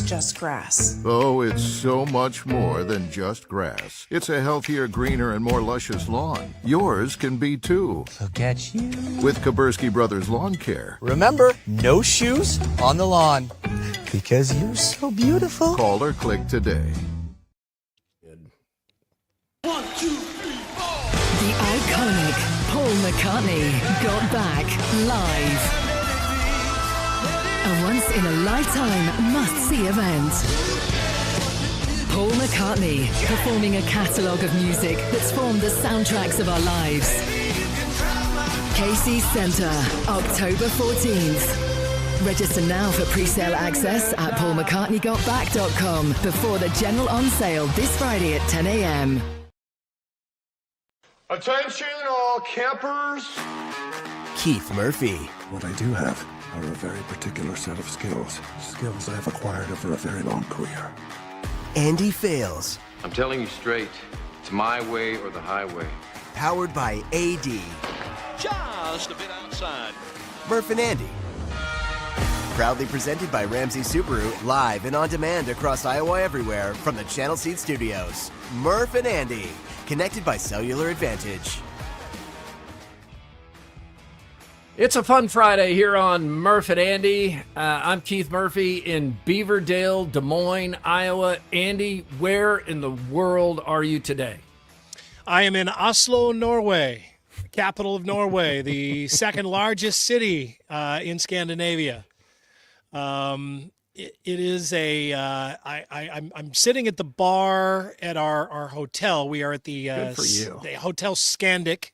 just grass. Oh, it's so much more than just grass. It's a healthier, greener, and more luscious lawn. Yours can be too. Look at you. With Kabursky Brothers Lawn Care. Remember, no shoes on the lawn. Because you're so beautiful. Call or click today. 1, 2, 3, 4. The iconic Paul McCartney got back live. A once-in-a-lifetime must-see event. Paul McCartney performing a catalogue of music that's formed the soundtracks of our lives. Casey Centre, October 14th. Register now for pre-sale access at paulmccartneygotback.com before the general on sale this Friday at 10 a.m. Attention all campers. Keith Murphy. What I do have are a very particular set of skills. Skills I have acquired over a very long career. Andy Fales. I'm telling you straight, it's my way or the highway. Powered by AD. Just a bit outside. Murph and Andy. Proudly presented by Ramsey Subaru, live and on demand across Iowa everywhere from the Channel Seed Studios. Murph and Andy, connected by cellular advantage. It's a fun Friday here on Murph and Andy. I'm Keith Murphy in Beaverdale, Des Moines, Iowa. Andy, where in the world are you today? I am in Oslo, Norway, capital of Norway, the second largest city in Scandinavia. It is I'm sitting at the bar at our hotel. We are at the Hotel Scandic,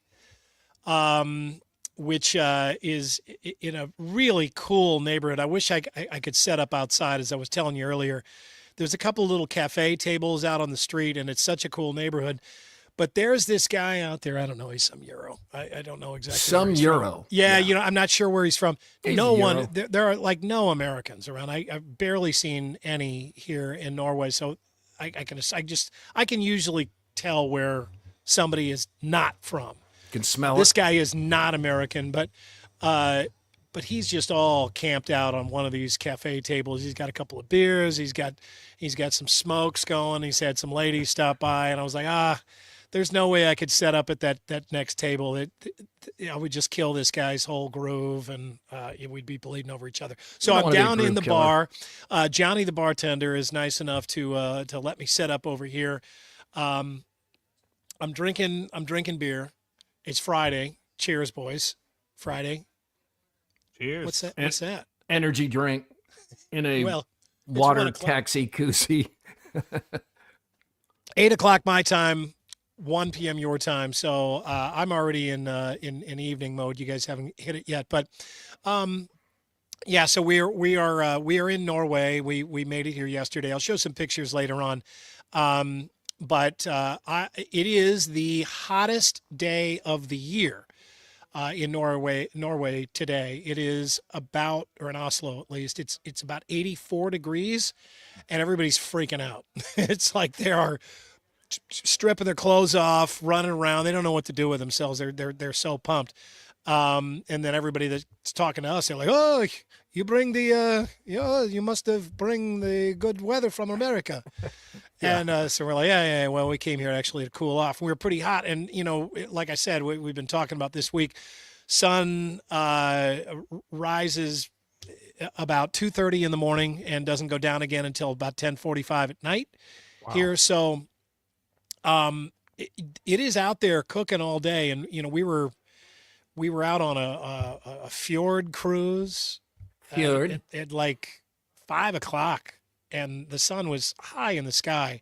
which is in a really cool neighborhood. I wish I could set up outside, as I was telling you earlier. There's a couple of little cafe tables out on the street, and it's such a cool neighborhood. But there's this guy out there. I don't know. He's some Euro. I don't know exactly. Some Euro. From. Yeah, you know, I'm not sure where he's from. He's no one. Euro. There are like no Americans around. I've barely seen any here in Norway. So I can usually tell where somebody is not from. Can smell This it. guy is not American, but he's just all camped out on one of these cafe tables. He's got a couple of beers. He's got some smokes going. He's had some ladies stop by, and I was like, there's no way I could set up at that next table. I would just kill this guy's whole groove, and we'd be bleeding over each other. So I'm down in the bar. Johnny, the bartender, is nice enough to let me set up over here. I'm drinking beer. It's Friday. Cheers, boys. Friday. Cheers. What's that? Energy drink in a Well, water taxi koozie. 8 o'clock my time. 1 p.m. your time, so I'm already in evening mode. You guys haven't hit it yet, but yeah. So we are in Norway. We made it here yesterday. I'll show some pictures later on, but it is the hottest day of the year in Norway today. It is about, or in Oslo at least, it's about 84 degrees, and everybody's freaking out. It's like they are stripping their clothes off, running around. They don't know what to do with themselves. They're so pumped. And then everybody that's talking to us, they're like, "Oh, you bring the you must have bring the good weather from America." Yeah. And so we're like, yeah. Well, we came here actually to cool off. We were pretty hot, and like I said, we've been talking about this week. Sun rises about 2:30 in the morning and doesn't go down again until about 10:45 at night. Wow. Here. So it is out there cooking all day, and we were out on a fjord cruise at like 5 o'clock, and the sun was high in the sky,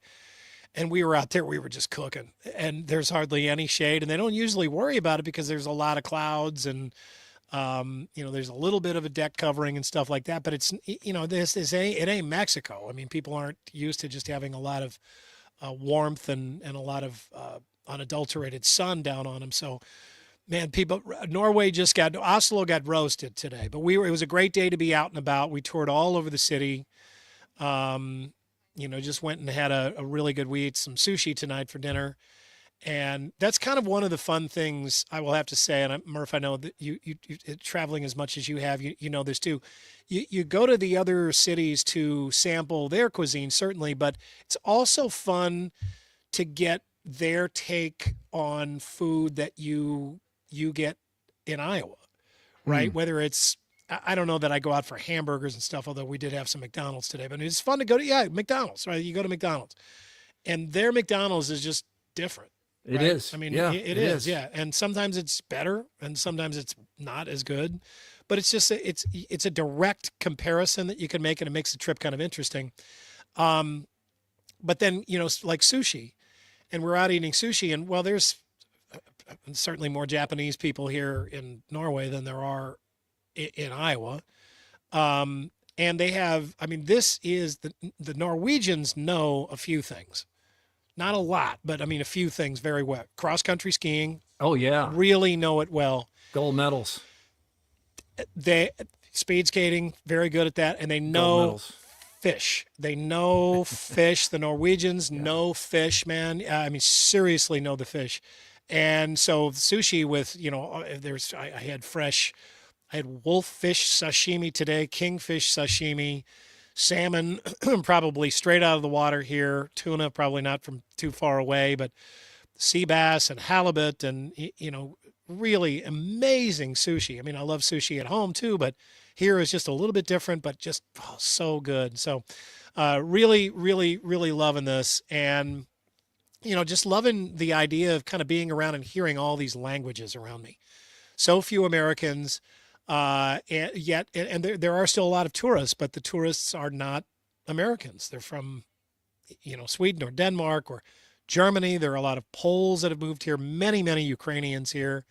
and we were out there. We were just cooking, and there's hardly any shade, and they don't usually worry about it because there's a lot of clouds, and there's a little bit of a deck covering and stuff like that. But it's it ain't Mexico. I mean, people aren't used to just having a lot of warmth and a lot of unadulterated sun down on them. So, man, Oslo got roasted today, but it was a great day to be out and about. We toured all over the city. Just went and had a really good, we ate some sushi tonight for dinner. And that's kind of one of the fun things I will have to say. And Murph, I know that you traveling as much as you have, you know this too. You go to the other cities to sample their cuisine, certainly, but it's also fun to get their take on food that you get in Iowa, right? Whether it's, I don't know that I go out for hamburgers and stuff, although we did have some McDonald's today, but it's fun to go to, McDonald's, right? You go to McDonald's and their McDonald's is just different. It is. I mean, yeah, it is. Yeah. And sometimes it's better and sometimes it's not as good, but it's just, it's a direct comparison that you can make, and it makes the trip kind of interesting. But then, like sushi, and we're out eating sushi, and well, there's certainly more Japanese people here in Norway than there are in Iowa. And they have, this is the Norwegians know a few things. Not a lot, but a few things very well. Cross-country skiing. Oh, yeah. Really know it well. Gold medals. Speed skating, very good at that. And they know fish. They know fish. The Norwegians know fish, man. Seriously know the fish. And so sushi with, I had wolf fish sashimi today, kingfish sashimi, salmon, probably straight out of the water here. Tuna, probably not from too far away, but sea bass and halibut and, really amazing sushi. I love sushi at home too, but here is just a little bit different, but just so good. So really, really, really loving this. And, just loving the idea of kind of being around and hearing all these languages around me. So few Americans, and there are still a lot of tourists, but the tourists are not Americans. They're from, Sweden or Denmark or Germany. There are a lot of Poles that have moved here, many, many Ukrainians here.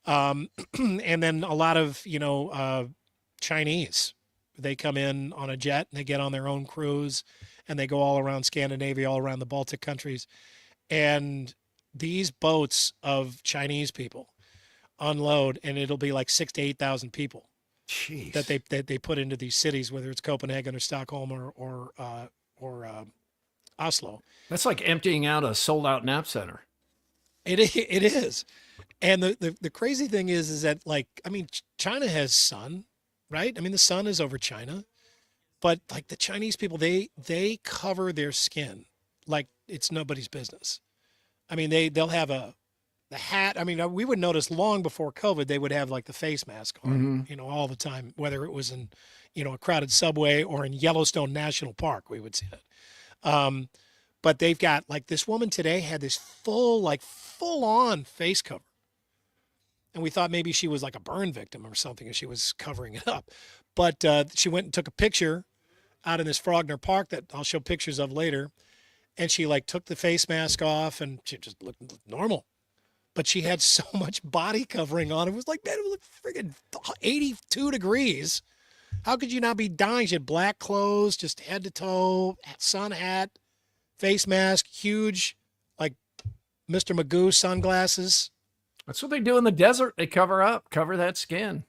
And then a lot of, Chinese. They come in on a jet and they get on their own cruise and they go all around Scandinavia, all around the Baltic countries. And these boats of Chinese people unload, and it'll be like 6,000 to 8,000 people. Jeez. that they put into these cities, whether it's Copenhagen or Stockholm or Oslo. That's like emptying out a sold-out nap center. It is. And the crazy thing is that, China has sun, right? The sun is over China. But, the Chinese people, they cover their skin like it's nobody's business. They'll have the hat. We would notice long before COVID, they would have, the face mask on, all the time, whether it was in, a crowded subway or in Yellowstone National Park, we would see it. But they've got, this woman today had this full-on face cover. And we thought maybe she was a burn victim or something, and she was covering it up. But she went and took a picture out in this Frogner Park that I'll show pictures of later. And she took the face mask off and she just looked normal. But she had so much body covering on. It was man, it was friggin' 82 degrees. How could you not be dying? She had black clothes, just head to toe, sun hat, face mask, huge, Mr. Magoo sunglasses. That's what they do in the desert. They cover that skin.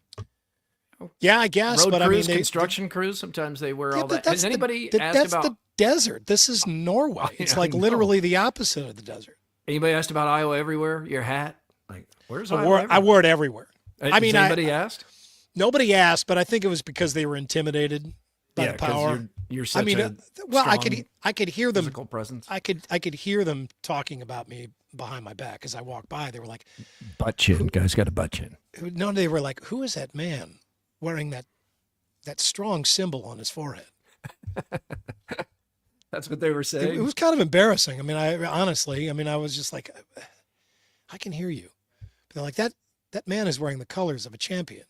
Yeah, I guess. Road but crews, construction crews, sometimes they wear all that. Has anybody asked that's about... the desert. This is Norway. It's literally the opposite of the desert. Anybody asked about Iowa everywhere? Your hat? Where's Iowa? I wore it everywhere. Has anybody asked? Nobody asked, but I think it was because they were intimidated by the power. You're such a I could hear them. Physical presence. I could hear them talking about me behind my back as I walked by. They were like, butt chin. Guy's got a butt chin. No, they were like, who is that man wearing that strong symbol on his forehead? That's what they were saying. It was kind of embarrassing. I honestly, I was just like, I can hear you. But they're like, that man is wearing the colors of a champion.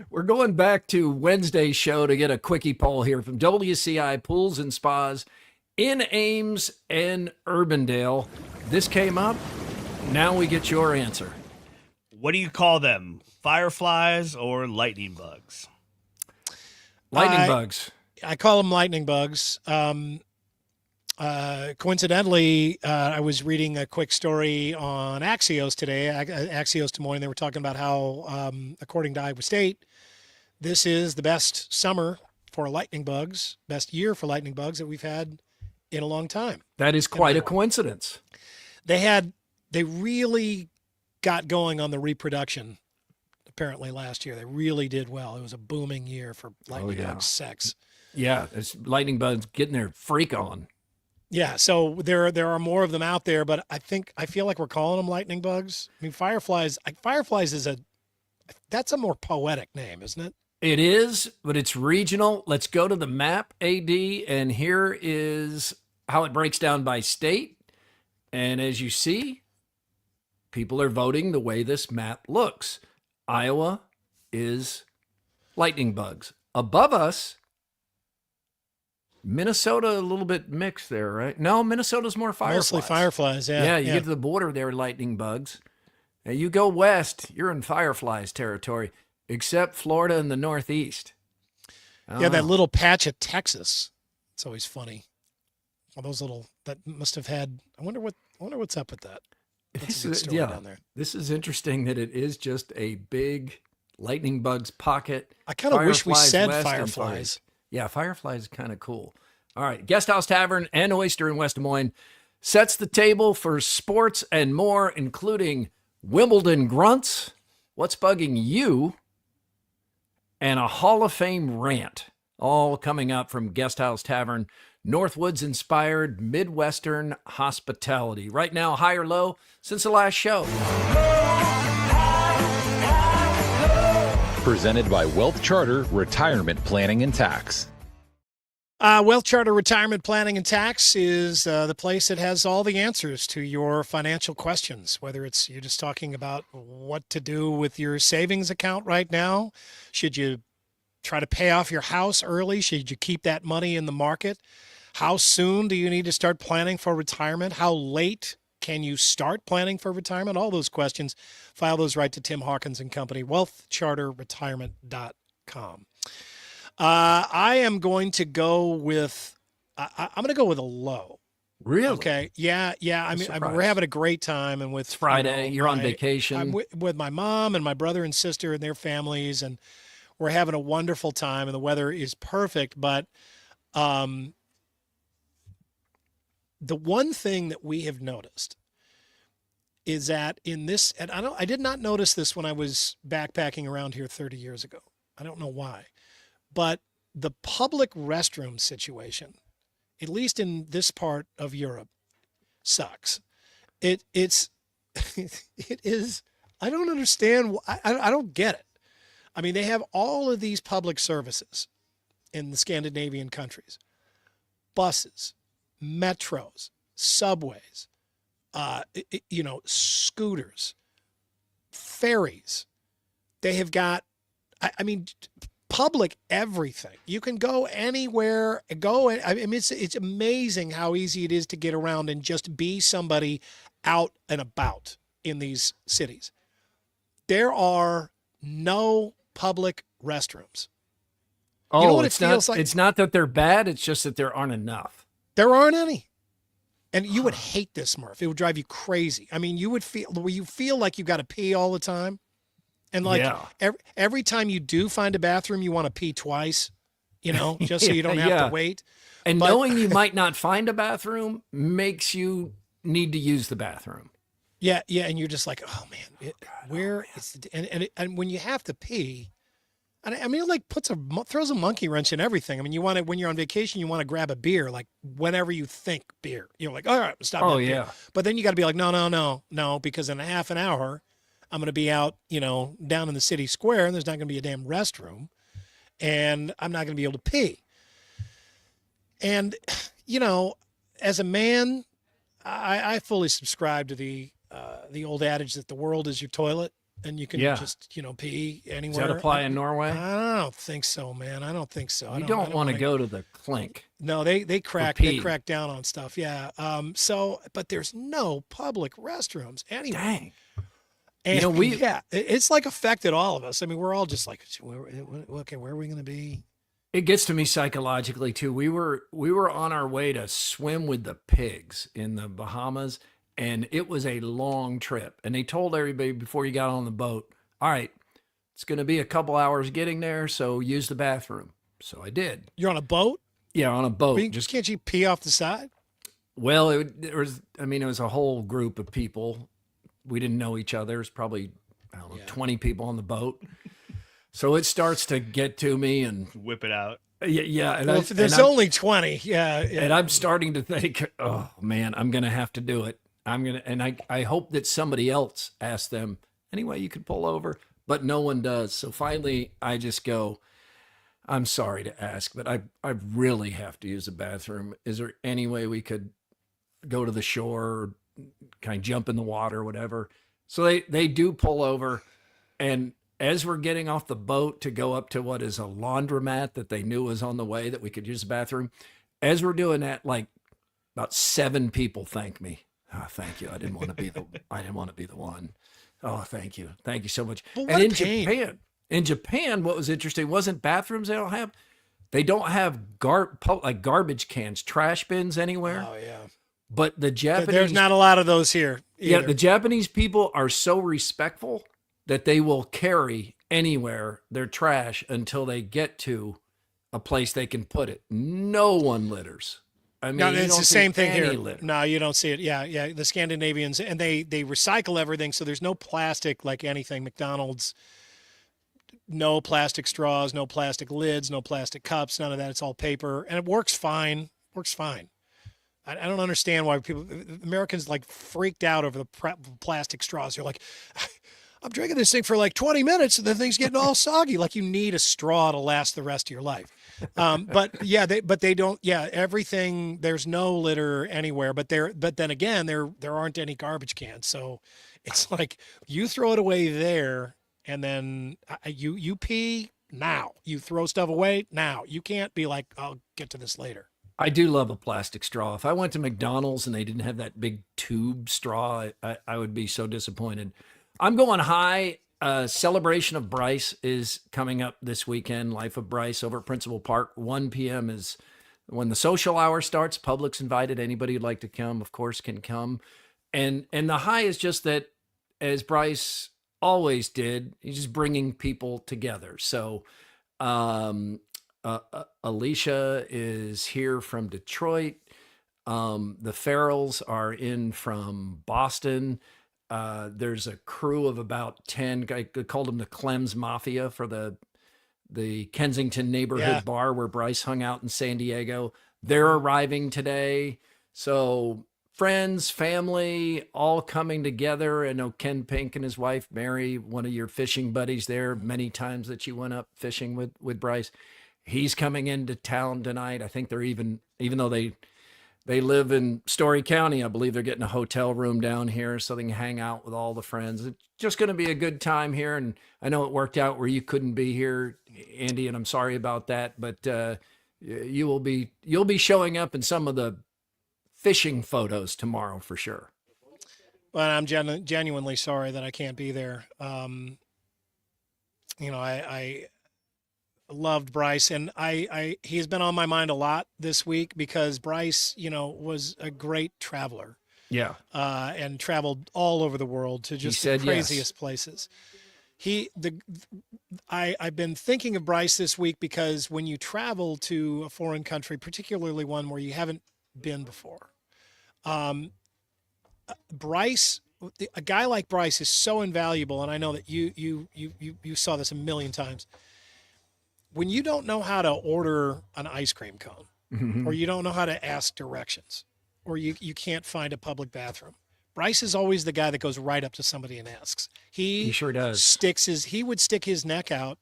We're going back to Wednesday's show to get a quickie poll here from WCI Pools and Spas in Ames and Urbandale. This came up. Now we get your answer. What do you call them? Fireflies or lightning bugs? Lightning bugs. I call them lightning bugs. Coincidentally, I was reading a quick story on Axios today, Axios Des Moines. They were talking about how, according to Iowa State, this is the best summer for lightning bugs, best year for lightning bugs that we've had in a long time. That is quite a coincidence. They really got going on the reproduction apparently last year. They really did well. It was a booming year for lightning bug sex. Yeah, it's lightning bugs getting their freak on. Yeah, so there are more of them out there, but I feel like we're calling them lightning bugs. I mean, fireflies that's a more poetic name, isn't it? It is, but it's regional. Let's go to the map, AD, and here is how it breaks down by state. And as you see, people are voting the way this map looks. Iowa is lightning bugs. Above us, Minnesota, a little bit mixed there, right? No, Minnesota's more fireflies. Mostly fireflies, yeah. Yeah, you get to the border there, lightning bugs. Now you go west, you're in fireflies territory, except Florida and the Northeast. Yeah, that little patch of Texas. It's always funny. All those that must have had. I wonder what's up with that. That's a big story down there. This is interesting that it is just a big lightning bugs pocket. I kind of wish we said fireflies. Yeah, fireflies is kind of cool. All right, Guest House Tavern and Oyster in West Des Moines sets the table for sports and more, including Wimbledon Grunts, What's Bugging You, and a Hall of Fame rant, all coming up from Guest House Tavern, Northwoods-inspired Midwestern hospitality. Right now, high or low since the last show. Presented by Wealth Charter Retirement Planning and Tax. Wealth Charter Retirement Planning and Tax is the place that has all the answers to your financial questions, whether it's you're just talking about what to do with your savings account right now. Should you try to pay off your house early? Should you keep that money in the market? How soon do you need to start planning for retirement? How late can you start planning for retirement? All those questions, file those right to Tim Hawkins and Company, wealthcharterretirement.com. I am going to go with I'm going to go with a low. Really? Okay. Yeah. I mean, we're having a great time, and with it's Friday, you're on vacation. I'm with my mom and my brother and sister and their families, and we're having a wonderful time, and the weather is perfect. But the one thing that we have noticed is that in this, and I did not notice this when I was backpacking around here 30 years ago. I don't know why, but the public restroom situation, at least in this part of Europe, sucks. It is. I don't understand. I don't get it. I mean, they have all of these public services in the Scandinavian countries: buses, metros, subways, scooters, ferries. They have got, I mean, public everything. You can go anywhere, I mean, it's amazing how easy it is to get around and just be somebody out and about in these cities. There are no public restrooms. Oh, you know what it's it feels not, like? It's not that they're bad. It's just that there aren't enough. There aren't any. And you would hate this, Murph. It would drive you crazy. I mean, you feel like you got to pee all the time. And like every time you do find a bathroom, you want to pee twice, just so you don't have to wait. And knowing you might not find a bathroom makes you need to use the bathroom. Yeah. And you're just like, oh man, and when you have to pee, I mean, it like throws a monkey wrench in everything. I mean, when you're on vacation, you want to grab a beer, like whenever you think beer, you're like, all right, stop. Oh yeah. Beer. But then you got to be like, no, because in a half an hour, I'm going to be out, down in the city square, and there's not going to be a damn restroom, and I'm not going to be able to pee. And, as a man, I fully subscribe to the old adage that the world is your toilet, and you can just, pee anywhere. Does that apply in Norway? I don't think so, man. I don't think so. You don't want to go to the clink. No, they crack down on stuff. Yeah. But there's no public restrooms anywhere. Dang. And it's like affected all of us. I mean, we're all just like, okay, where are we going to be? It gets to me psychologically too. We were on our way to swim with the pigs in the Bahamas, and it was a long trip. And they told everybody before you got on the boat, all right, it's going to be a couple hours getting there, so use the bathroom. So I did. You're on a boat? Yeah, on a boat. Can't you pee off the side? Well, it was a whole group of people. We didn't know each other. There's probably, 20 people on the boat. So it starts to get to me and whip it out. Yeah. And well, there's only 20. Yeah. And I'm starting to think, oh man, I'm going to have to do it. I hope that somebody else asks them, anyway, you could pull over, but no one does. So finally I just go, I'm sorry to ask, but I really have to use the bathroom. Is there any way we could go to the shore or kind of jump in the water or whatever? So they do pull over, and as we're getting off the boat to go up to what is a laundromat that they knew was on the way that we could use the bathroom, as we're doing that, like about 7 people thank me. Oh, thank you. I didn't want to be the one. Oh, thank you. Thank you so much. And in Japan, what was interesting wasn't bathrooms they don't have garbage cans, trash bins anywhere. Oh yeah. But the Japanese, there's not a lot of those here either. Yeah, the Japanese people are so respectful that they will carry anywhere their trash until they get to a place they can put it. No one litters. I mean, no, it's the same thing here. Litter. No, you don't see it. Yeah. The Scandinavians, and they recycle everything, so there's no plastic like anything. McDonald's, no plastic straws, no plastic lids, no plastic cups, none of that. It's all paper, and it works fine. I don't understand why Americans like freaked out over the plastic straws. You're like, I'm drinking this thing for like 20 minutes and the thing's getting all soggy. Like you need a straw to last the rest of your life. But they don't. Yeah, everything. There's no litter anywhere. But then again, there aren't any garbage cans. So it's like you throw it away there, and then you pee now. You throw stuff away now. You can't be like, I'll get to this later. I do love a plastic straw. If I went to McDonald's and they didn't have that big tube straw, I would be so disappointed. I'm going high. Celebration of Bryce is coming up this weekend. Life of Bryce over at Principal Park. 1 p.m. is when the social hour starts. Public's invited. Anybody who'd like to come, of course, can come. And the high is just that, as Bryce always did, he's just bringing people together. So, Alicia is here from Detroit. The Farrells are in from Boston. There's a crew of about 10. I called them the Clems Mafia for the Kensington neighborhood bar where Bryce hung out in San Diego. They're arriving today. So friends, family, all coming together. I know Ken Pink and his wife, Mary, one of your fishing buddies there, many times that you went up fishing with Bryce. He's coming into town tonight. I think they're even though they live in Story County, I believe they're getting a hotel room down here so they can hang out with all the friends. It's just going to be a good time here. And I know it worked out where you couldn't be here, Andy, and I'm sorry about that, but you'll be showing up in some of the fishing photos tomorrow for sure. Well, I'm genuinely sorry that I can't be there. I loved Bryce, and he's been on my mind a lot this week because Bryce, was a great traveler. Yeah. And traveled all over the world to just the craziest places. I've been thinking of Bryce this week because when you travel to a foreign country, particularly one where you haven't been before, Bryce, a guy like Bryce is so invaluable. And I know that you saw this a million times. When you don't know how to order an ice cream cone, or you don't know how to ask directions, or you can't find a public bathroom, Bryce is always the guy that goes right up to somebody and asks. He sure does. He would stick his neck out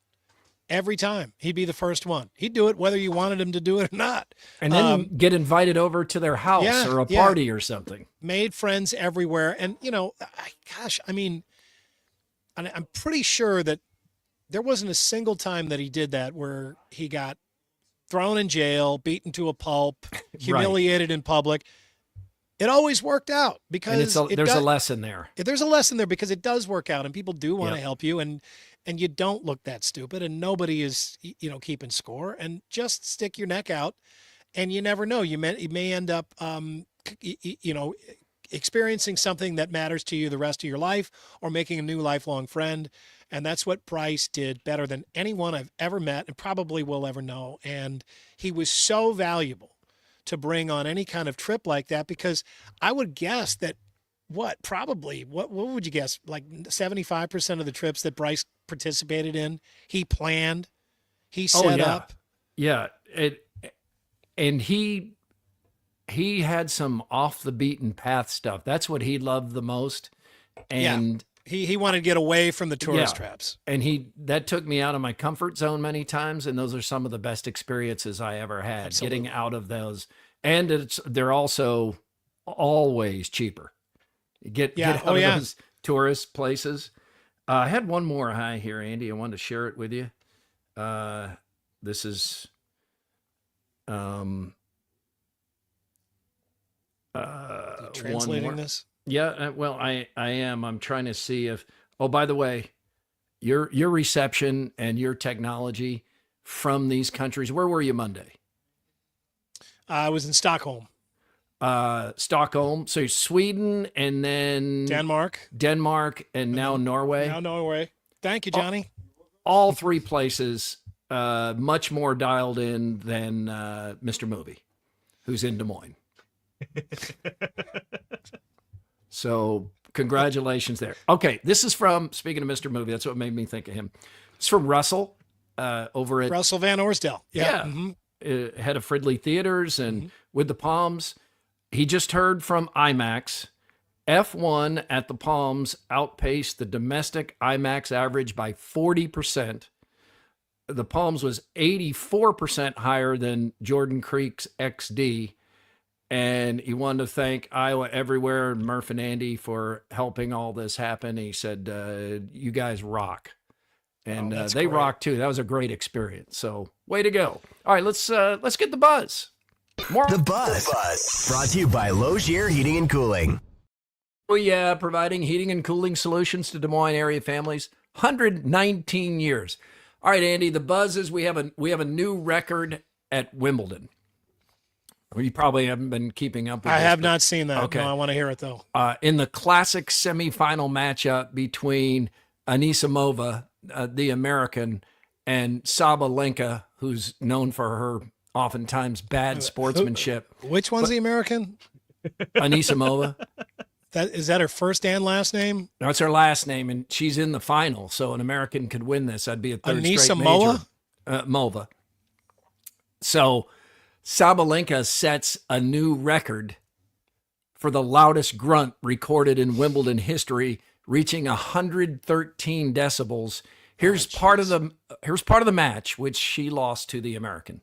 every time. He'd be the first one. He'd do it whether you wanted him to do it or not. And then get invited over to their house or a party or something. Made friends everywhere. And, I'm pretty sure that there wasn't a single time that he did that where he got thrown in jail, beaten to a pulp, humiliated in public. It always worked out because there's a lesson there. There's a lesson there because it does work out and people do want to help you and you don't look that stupid and nobody is, keeping score, and just stick your neck out and you never know. You may end up, experiencing something that matters to you the rest of your life or making a new lifelong friend. And that's what Bryce did better than anyone I've ever met and probably will ever know. And he was so valuable to bring on any kind of trip like that, because I would guess that what would you guess? Like 75% of the trips that Bryce participated in, he planned, he set up. Yeah. And he had some off the beaten path stuff. That's what he loved the most. And he wanted to get away from the tourist traps. And that took me out of my comfort zone many times. And those are some of the best experiences I ever had. Absolutely. Getting out of those. And they're also always cheaper. Get out of those tourist places. I had one more high here, Andy. I wanted to share it with you. This is translating this. Yeah, well, I am. I'm trying to see if. Oh, by the way, your reception and your technology from these countries. Where were you Monday? I was in Stockholm. Stockholm. So Sweden, and then Denmark, and now Norway. Now Norway. Thank you, Johnny. All three places much more dialed in than Mr. Movie, who's in Des Moines. So congratulations there. Okay, this is from, speaking of Mr. Movie, that's what made me think of him. It's from Russell over at Russell Van Orsdale. Yeah. Mm-hmm. Head of Fridley Theaters and with the Palms. He just heard from IMAX. F1 at the Palms outpaced the domestic IMAX average by 40%. The Palms was 84% higher than Jordan Creek's XD. And he wanted to thank Iowa Everywhere and Murph and Andy for helping all this happen. He said, you guys rock. And they rock too. That was a great experience. So way to go. All right, let's get the buzz. The Buzz. Brought to you by Logier Heating and Cooling. Oh yeah, providing heating and cooling solutions to Des Moines area families. 119 years. All right, Andy, the buzz is we have a new record at Wimbledon. Well, you probably haven't been keeping up with I this, have not seen that. Okay. No, I want to hear it, though. In the classic semifinal matchup between Anisimova, the American, and Sabalenka, who's known for her oftentimes bad sportsmanship. Which one's the American? Anisimova. Is that her first and last name? No, it's her last name, and she's in the final, so an American could win this. That'd be a third straight Anisimova? major. Mova. So Sabalenka sets a new record for the loudest grunt recorded in Wimbledon history, reaching 113 decibels. Here's part of the match, which she lost to the American.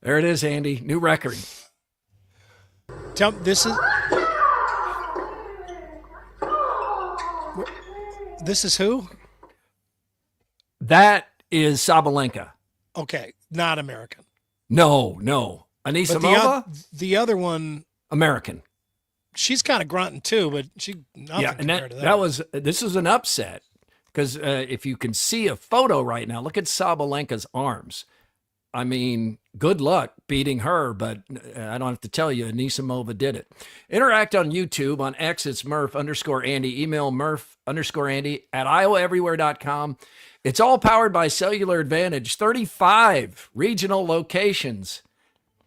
There it is, Andy. New record. This is who? That is Sabalenka. Okay, not American. No. Anisimova? The other one, American. She's kind of grunting too, but nothing compared to that. This is an upset because if you can see a photo right now, look at Sabalenka's arms. I mean, good luck beating her, but I don't have to tell you, Anisimova did it. Interact on YouTube, on X, it's Murph_Andy. Email Murph_Andy at iowaeverywhere.com. It's all powered by Cellular Advantage. 35 regional locations.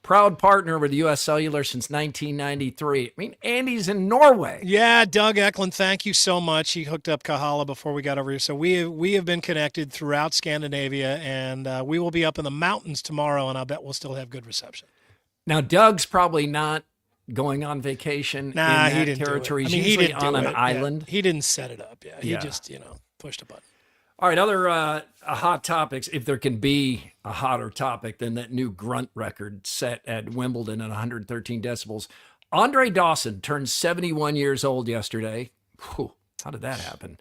Proud partner with U.S. Cellular since 1993. I mean, Andy's in Norway. Yeah, Doug Eklund, thank you so much. He hooked up Kahala before we got over here. So we have been connected throughout Scandinavia, and we will be up in the mountains tomorrow, and I'll bet we'll still have good reception. Now, Doug's probably not going on vacation in that he didn't territory. Do it. He's usually on an island. Yeah. He didn't set it up. Yeah, he just, pushed a button. All right, other hot topics, if there can be a hotter topic than that new grunt record set at Wimbledon at 113 decibels. Andre Dawson turned 71 years old yesterday. Whew, how did that happen?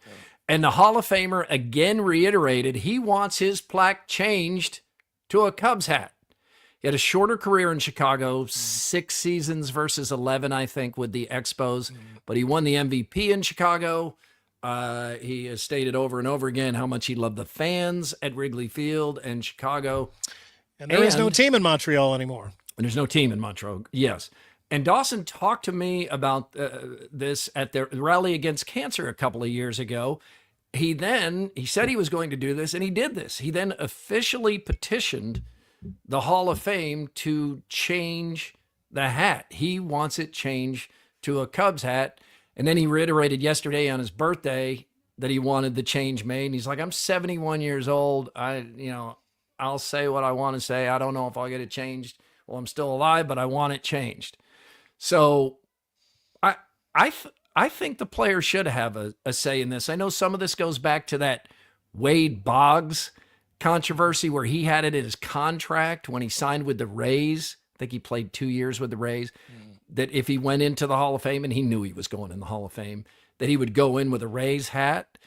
And the Hall of Famer again reiterated he wants his plaque changed to a Cubs hat. He had a shorter career in Chicago, 6 seasons versus 11, I think, with the Expos. But he won the MVP in Chicago. He has stated over and over again how much he loved the fans at Wrigley Field and Chicago. And there is no team in Montreal anymore. And there's no team in Montreal, yes. And Dawson talked to me about this at the rally against cancer a couple of years ago. he said he was going to do this, and he did this. He then officially petitioned the Hall of Fame to change the hat. He wants it changed to a Cubs hat. And then he reiterated yesterday on his birthday that he wanted the change made. And he's like, I'm 71 years old. I'll say what I want to say. I don't know if I'll get it changed while I'm still alive, but I want it changed. So I think the player should have a say in this. I know some of this goes back to that Wade Boggs controversy where he had it in his contract when he signed with the Rays. I think he played 2 years with the Rays. That if he went into the Hall of Fame, and he knew he was going in the Hall of Fame, that he would go in with a Rays hat.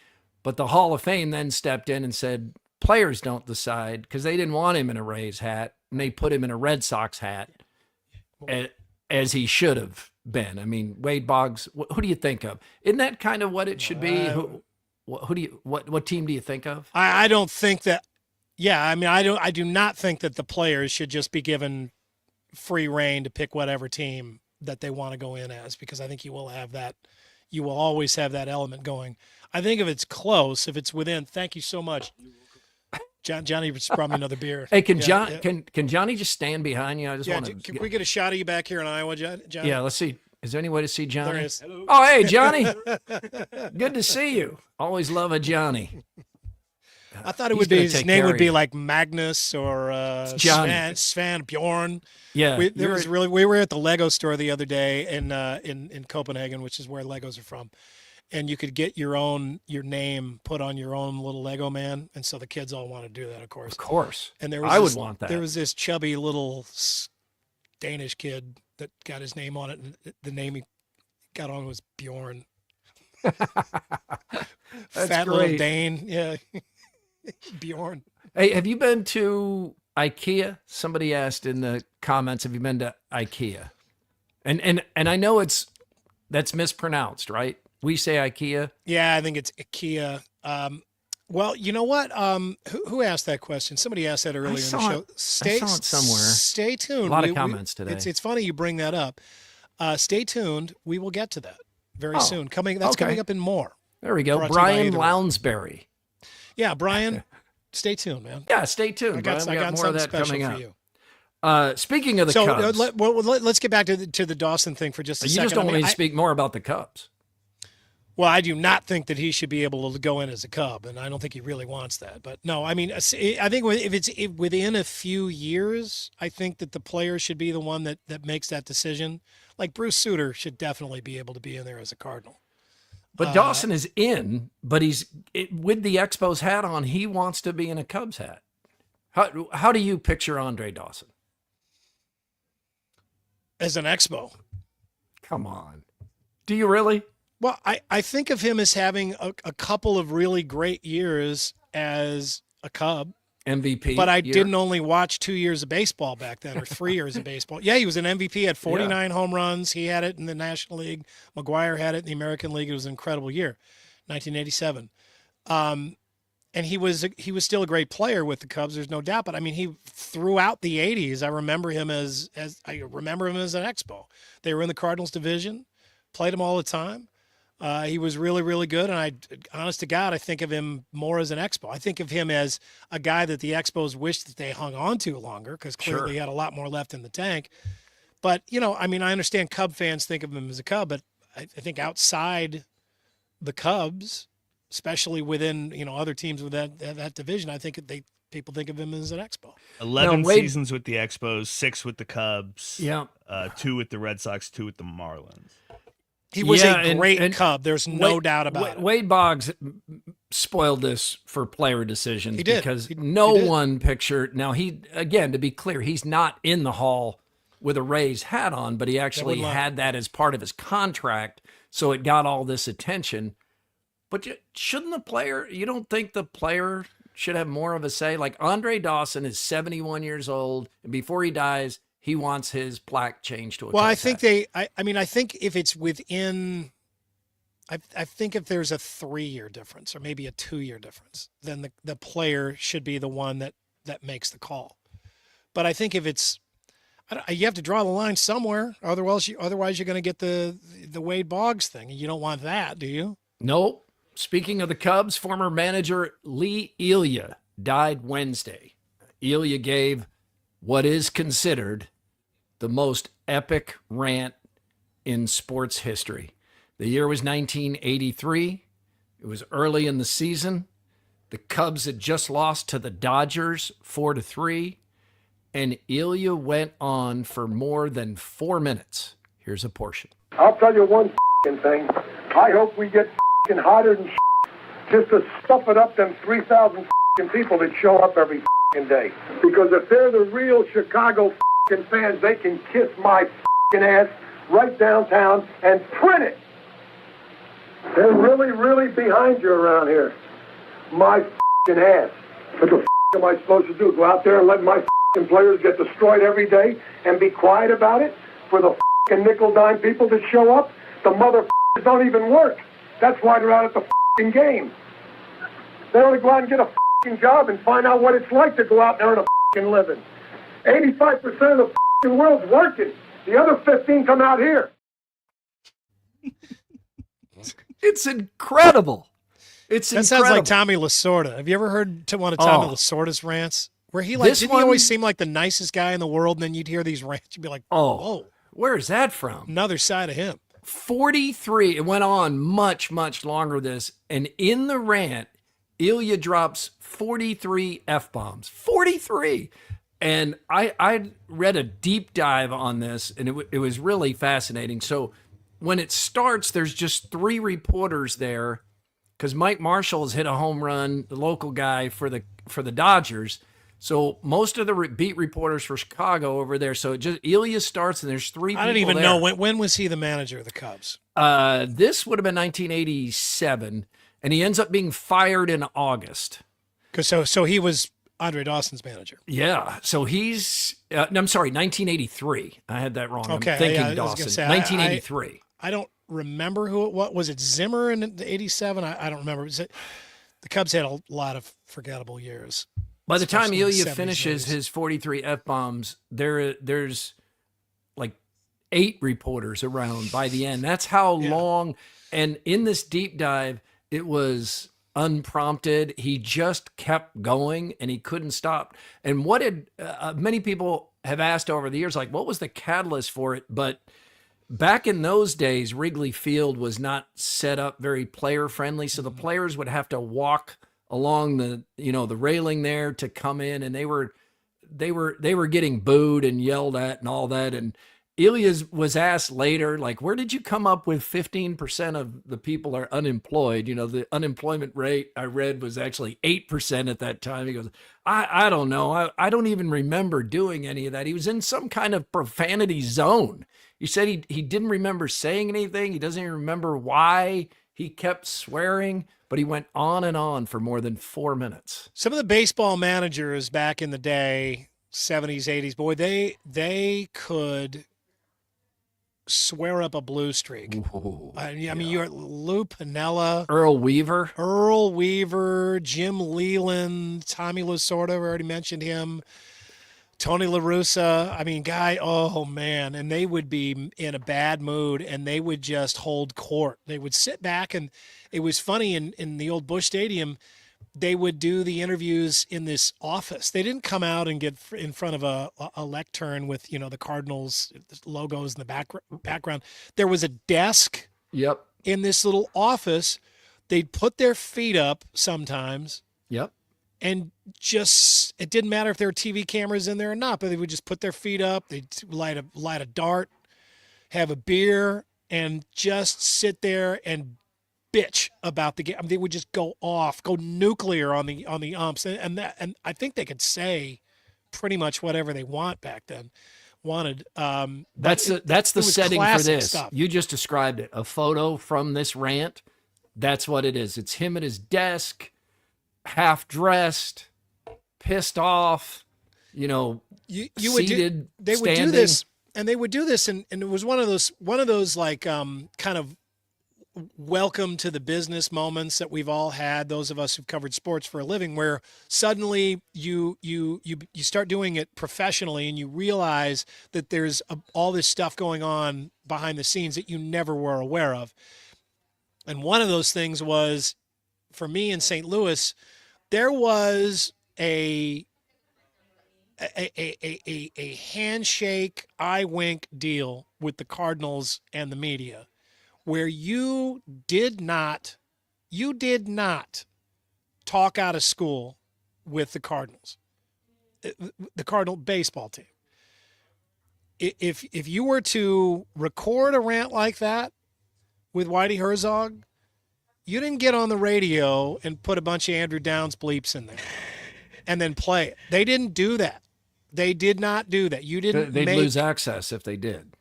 But the Hall of Fame then stepped in and said, players don't decide, because they didn't want him in a Rays hat, and they put him in a Red Sox hat, as he should have been. I mean, Wade Boggs, who do you think of? Isn't that kind of what it should be? What team do you think of? I don't think that. Yeah, I mean, I do not think that the players should just be given free reign to pick whatever team that they want to go in as, because I think you will always have that element going. I think if it's close, if it's within, thank you so much. Johnny just brought me another beer. Hey, can Johnny just stand behind you? I just want to. Can we get a shot of you back here in Iowa, Johnny? Yeah, let's see. Is there any way to see Johnny? There is. Hello. Oh, hey, Johnny. Good to see you. Always love a Johnny. I thought his name would be like Magnus or Sven Bjorn. Yeah, we were at the Lego store the other day in Copenhagen, which is where Legos are from, and you could get your name put on your own little Lego man, and so the kids all want to do that, of course. Of course, and I would want that. There was this chubby little Danish kid that got his name on it, and the name he got on was Bjorn. Fat little Dane, yeah. Bjorn. Hey, have you been to IKEA? Somebody asked in the comments, have you been to IKEA? And I know that's mispronounced, right? We say IKEA. Yeah, I think it's IKEA. Well, you know what? Who asked that question? Somebody asked that earlier in the show. I saw it somewhere. Stay tuned. A lot of comments today. It's funny you bring that up. Stay tuned. We will get to that very soon. Coming up in more. There we go. Brian Lounsbury. Yeah, Brian, stay tuned, man. Yeah, stay tuned. I got more of that coming up. You. Speaking of the Cubs. Let's get back to the Dawson thing for just a second. You just don't want me to speak more about the Cubs. Well, I do not think that he should be able to go in as a Cub, and I don't think he really wants that. But no, I mean, I think if it's within a few years, I think that the player should be the one that makes that decision. Like Bruce Sutter should definitely be able to be in there as a Cardinal. But Dawson is in, but with the Expos hat on, he wants to be in a Cubs hat. How do you picture Andre Dawson? As an Expo. Come on. Do you really? Well, I think of him as having a couple of really great years as a Cub. MVP. But I didn't only watch 2 years of baseball back then, or 3 years of baseball. Yeah, he was an MVP, had 49 home runs. He had it in the National League. McGuire had it in the American League. It was an incredible year, 1987. And he was still a great player with the Cubs, there's no doubt. But I mean, he throughout the 80s, I remember him as an Expo. They were in the Cardinals division, played him all the time. He was really, really good, and honest to God, I think of him more as an Expo. I think of him as a guy that the Expos wish that they hung on to longer, because clearly he had a lot more left in the tank. But, I mean, I understand Cub fans think of him as a Cub, but I think outside the Cubs, especially within, other teams with that division, I think people think of him as an Expo. 11 seasons with the Expos, 6 with the Cubs, 2 with the Red Sox, 2 with the Marlins. He was a great Cub. There's no doubt about it. Wade Boggs spoiled this for player decisions because no one pictured. Now, again, to be clear, he's not in the Hall with a Rays hat on, but he actually had that as part of his contract, so it got all this attention. But shouldn't the player, you don't think the player should have more of a say? Like Andre Dawson is 71 years old, and before he dies, he wants his plaque changed to a I think I think if it's within, I think if there's a 3-year difference or maybe a 2-year difference, then the player should be the one that makes the call. But I think if it's, you have to draw the line somewhere. Otherwise you're going to get the Wade Boggs thing. And you don't want that, do you? Nope. speaking of the Cubs, former manager Lee Elia died Wednesday. Elia gave what is considered the most epic rant in sports history. The year was 1983. It was early in the season. The Cubs had just lost to the Dodgers 4-3, and Elia went on for more than 4 minutes. Here's a portion. I'll tell you one thing. I hope we get hotter than just to stuff it up them 3,000 people that show up every day. Because if they're the real Chicago fans, they can kiss my ass right downtown and print it. They're really, really behind you around here. My ass. What the am I supposed to do? Go out there and let my players get destroyed every day and be quiet about it? For the nickel-dime people that show up? The don't even work. That's why they're out at the game. They only go out and get a job and find out what it's like to go out there and a living. 85% of the world's working. The other 15 come out here. It's incredible. That sounds like Tommy Lasorda. Have you ever heard one of Tommy Lasorda's rants? Where he didn't he always seem like the nicest guy in the world? And then you'd hear these rants, you'd be like, whoa. Where is that from? Another side of him. 43. It went on much, much longer this. And in the rant, Elia drops 43 F-bombs. 43. And I read a deep dive on this, and it was really fascinating. So when it starts, there's just 3 reporters there because Mike Marshall has hit a home run, the local guy for the Dodgers. So most of the beat reporters for Chicago over there. So Elia starts, and there's 3 people I don't even there. know. When was he the manager of the Cubs? This would have been 1987, and he ends up being fired in August. So he was Andre Dawson's manager. Yeah. So he's, I'm sorry, 1983. I had that wrong. Okay. I'm thinking I was Dawson. gonna say, 1983. I don't remember who it was. Was it Zimmer in the 87? I don't remember. The Cubs had a lot of forgettable years. By the time Elia finishes his 43 F-bombs, there's like 8 reporters around by the end. That's how long. And in this deep dive, it was unprompted. He just kept going, and he couldn't stop. And what had many people have asked over the years, like, what was the catalyst for it? But back in those days, Wrigley Field was not set up very player friendly, so the players would have to walk along the railing there to come in, and they were getting booed and yelled at and all that. And Elia was asked later, like, where did you come up with 15% of the people are unemployed? The unemployment rate I read was actually 8% at that time. He goes, I don't know. I don't even remember doing any of that. He was in some kind of profanity zone. He said he didn't remember saying anything. He doesn't even remember why he kept swearing, but he went on and on for more than 4 minutes. Some of the baseball managers back in the day, 70s, 80s, boy, they could swear up a blue streak. Ooh, I mean, you're Lou Piniella, Earl Weaver, Jim Leland, Tommy Lasorda, we already mentioned him, Tony La Russa. I mean, oh man. And they would be in a bad mood, and they would just hold court. They would sit back, and it was funny in the old Busch Stadium, they would do the interviews in this office. They didn't come out and get in front of a lectern with, the Cardinals logos in the background. There was a desk in this little office. They'd put their feet up sometimes. Yep. And it didn't matter if there were TV cameras in there or not, but they would just put their feet up. They'd light a dart, have a beer, and just sit there and bitch about the game. I mean, they would just go nuclear on the umps, and I think they could say pretty much whatever they wanted. That's the setting for this. Stuff. You just described it. A photo from this rant. That's what it is. It's him at his desk, half dressed, pissed off. You seated, they would do this, and they would do this, and it was one of those like kind of welcome to the business moments that we've all had, those of us who've covered sports for a living, where suddenly you start doing it professionally, and you realize that there's all this stuff going on behind the scenes that you never were aware of. And one of those things was for me in St. Louis, there was a handshake, eye wink deal with the Cardinals and the media, where you did not talk out of school with the Cardinals, the Cardinal baseball team. If you were to record a rant like that with Whitey Herzog, you didn't get on the radio and put a bunch of Andrew Downs bleeps in there and then play it. They didn't do that. They did not do that. You didn't. They'd lose access if they did.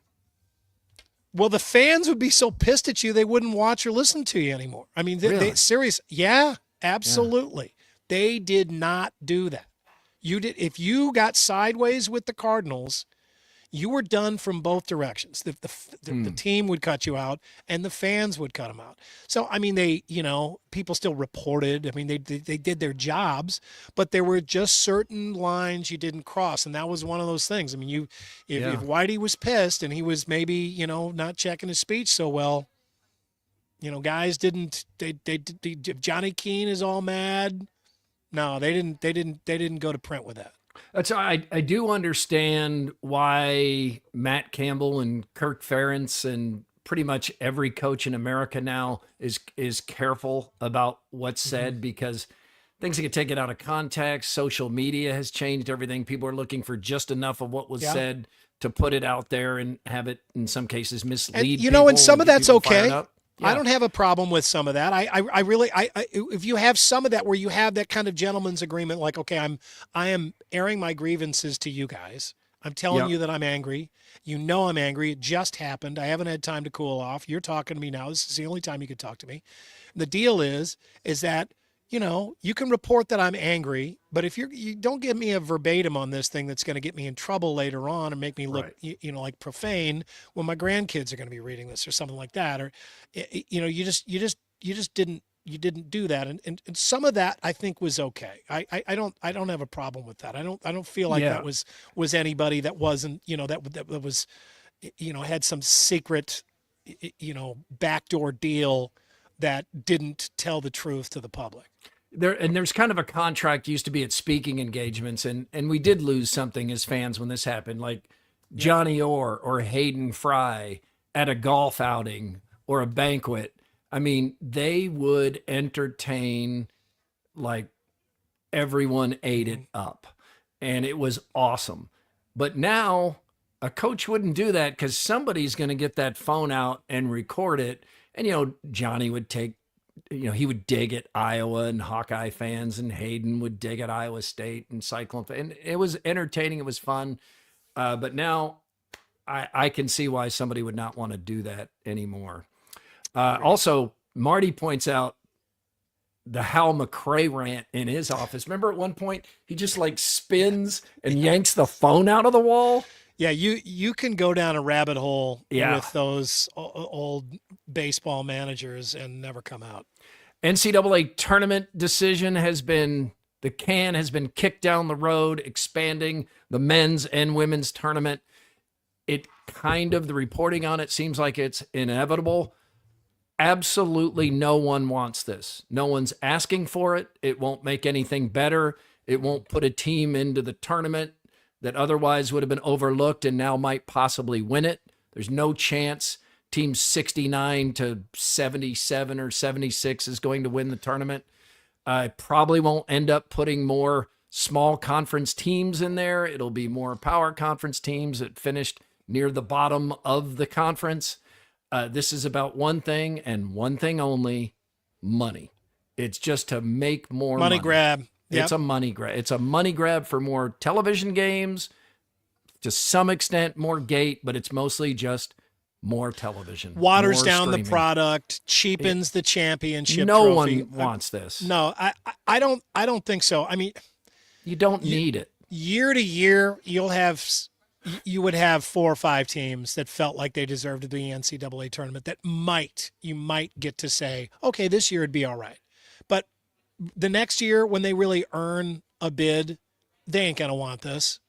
Well, the fans would be so pissed at you they wouldn't watch or listen to you anymore. I mean, Really? they serious. Yeah, absolutely. Yeah. They did not do that. You did. If you got sideways with the Cardinals, you were done from both directions. The team would cut you out, and the fans would cut them out. So, I mean, people still reported. I mean, they did their jobs, but there were just certain lines you didn't cross, and that was one of those things. I mean, if Whitey was pissed and he was maybe not checking his speech so well, guys didn't. If Johnny Keane is all mad, no, they didn't go to print with that. I do understand why Matt Campbell and Kirk Ferentz and pretty much every coach in America now is careful about what's said, because things get taken out of context. Social media has changed everything. People are looking for just enough of what was said to put it out there and have it, in some cases, mislead people. And some of that's okay. Yeah. I don't have a problem with some of that. I really, if you have some of that where you have that kind of gentleman's agreement, like, okay, I am airing my grievances to you guys. I'm telling you that I'm angry. I'm angry. It just happened. I haven't had time to cool off. You're talking to me now. This is the only time you could talk to me. The deal is that, you can report that I'm angry, but if you don't give me a verbatim on this thing that's going to get me in trouble later on and make me look, like profane when my grandkids are going to be reading this or something like that, or, you just didn't do that. And some of that I think was okay. I don't have a problem with that. I don't feel like that was anybody that wasn't, that was, had some secret, backdoor deal that didn't tell the truth to the public. There's kind of a contract used to be at speaking engagements, and we did lose something as fans when this happened, like Johnny Orr or Hayden Fry at a golf outing or a banquet. I mean, they would entertain like everyone ate it up, and it was awesome. But now a coach wouldn't do that because somebody's going to get that phone out and record it. And, Johnny would he would dig at Iowa and Hawkeye fans, and Hayden would dig at Iowa State and Cyclone. And it was entertaining. It was fun. But now I can see why somebody would not want to do that anymore. Also, Marty points out the Hal McRae rant in his office. Remember at one point, he just spins and yanks the phone out of the wall? Yeah, you can go down a rabbit hole with those old baseball managers and never come out. NCAA tournament decision the can has been kicked down the road, expanding the men's and women's tournament. The reporting on it seems like it's inevitable. Absolutely no one wants this. No one's asking for it. It won't make anything better. It won't put a team into the tournament that otherwise would have been overlooked and now might possibly win it. There's no chance team 69 to 77 or 76 is going to win the tournament. I probably won't end up putting more small conference teams in there. It'll be more power conference teams that finished near the bottom of the conference. This is about one thing and one thing only: money. It's just to make more money. Grab. Yep. It's a money grab. It's a money grab for more television games, to some extent more gate, but it's mostly just more television. Waters more down streaming. the product, cheapens the championship No trophy. one wants this. No, I don't think so. I mean, you don't need it. Year to year, you would have 4 or 5 teams that felt like they deserved to be in the NCAA tournament that you might get to say, okay, this year it'd be all right. But the next year, when they really earn a bid, they ain't going to want this.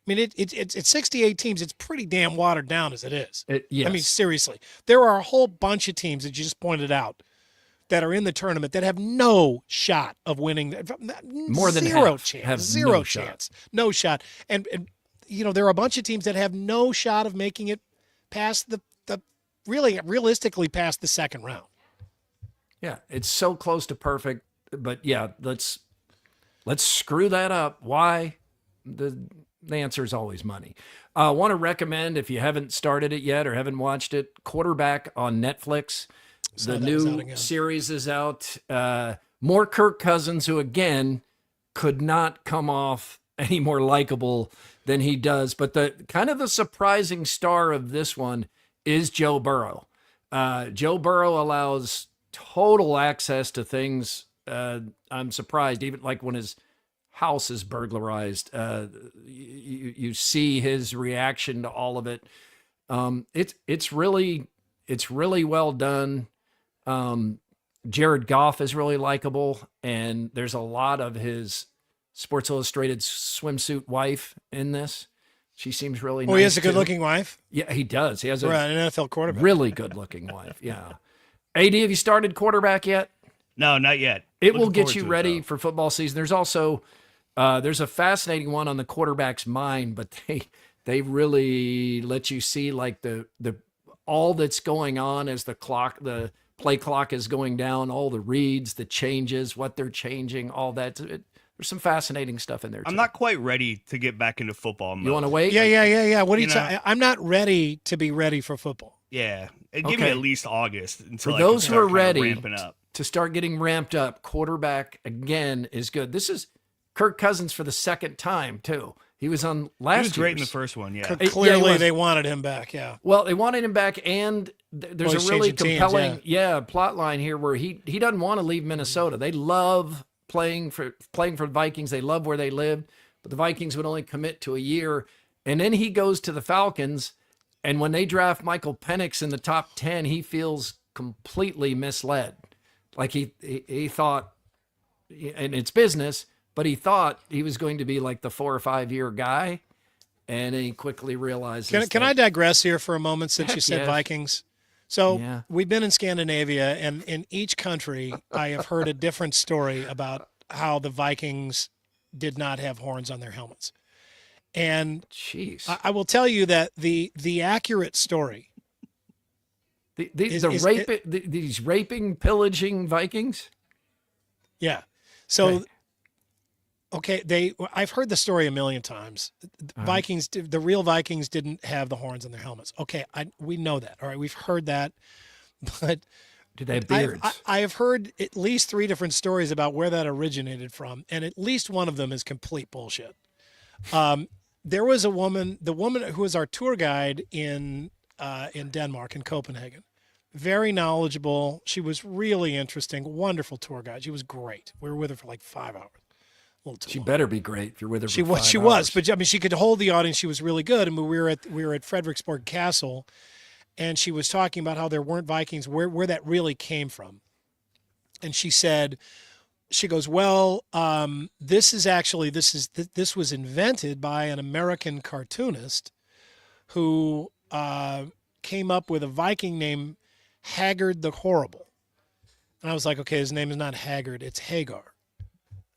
I mean, it's 68 teams. It's pretty damn watered down as it is. Yes. I mean, seriously. There are a whole bunch of teams that you just pointed out that are in the tournament that have no shot of winning. More than zero half chance. have Zero no chance. No shot. And there are a bunch of teams that have no shot of making it past the realistically past the second round. Yeah, it's so close to perfect, but yeah, let's screw that up. Why? The answer is always money. I want to recommend, if you haven't started it yet or haven't watched it, Quarterback on Netflix. The new series is out. More Kirk Cousins, who again could not come off any more likable than he does. But the kind of the surprising star of this one is Joe Burrow. Joe Burrow allows total access to things. I'm surprised, even like when his house is burglarized, you see his reaction to all of it. It's really well done. Jared Goff is really likable, and there's a lot of his Sports Illustrated swimsuit wife in this. She seems really nice. Oh, he has a good-looking wife? Yeah, he does. He has an NFL quarterback. Really good-looking wife, yeah. AD, have you started Quarterback yet? No, not yet. It will get you ready for football season. There's also there's a fascinating one on the quarterback's mind, but they really let you see like the all that's going on as the play clock is going down, all the reads, the changes, what they're changing, all that. There's some fascinating stuff in there too. I'm not quite ready to get back into football mode. You want to wait? Yeah. What are you talking? I'm not ready to be ready for football. Yeah. Give me at least August until for those who are ready ramping up. To start getting ramped up. Quarterback again is good. This is Kirk Cousins for the second time too. He was on last. He was great in the first one. Yeah. Clearly, they wanted him back. Yeah. Well, they wanted him back, and there's a really compelling plot line here where he doesn't want to leave Minnesota. They love playing for the Vikings. They love where they lived, but the Vikings would only commit to a year, and then he goes to the Falcons. And when they draft Michael Penix in the top 10, he feels completely misled. Like he thought, and it's business, but he thought he was going to be like the 4 or 5 year guy. And he quickly realizes. Can I digress here for a moment since you said Vikings? So we've been in Scandinavia, and in each country, I have heard a different story about how the Vikings did not have horns on their helmets. And I will tell you that the accurate story. These raping, pillaging Vikings. Yeah. So, okay, I've heard the story a million times. Vikings, the real Vikings didn't have the horns on their helmets. Okay, we know that. All right, we've heard that. But did they have beards? I have heard at least 3 different stories about where that originated from, and at least one of them is complete bullshit. There was the woman who was our tour guide in Denmark, in Copenhagen. Very knowledgeable. She was really interesting. Wonderful tour guide. She was great. We were with her for like 5 hours. A little too she long. Better be great if you're with her. She was, but I mean, she could hold the audience. She was really good. And we were at Frederiksborg Castle, and she was talking about how there weren't Vikings, where that really came from. And she said, she goes, well, this was invented by an American cartoonist who came up with a Viking named Haggard the Horrible. And I was like, okay, his name is not Haggard, it's Hagar.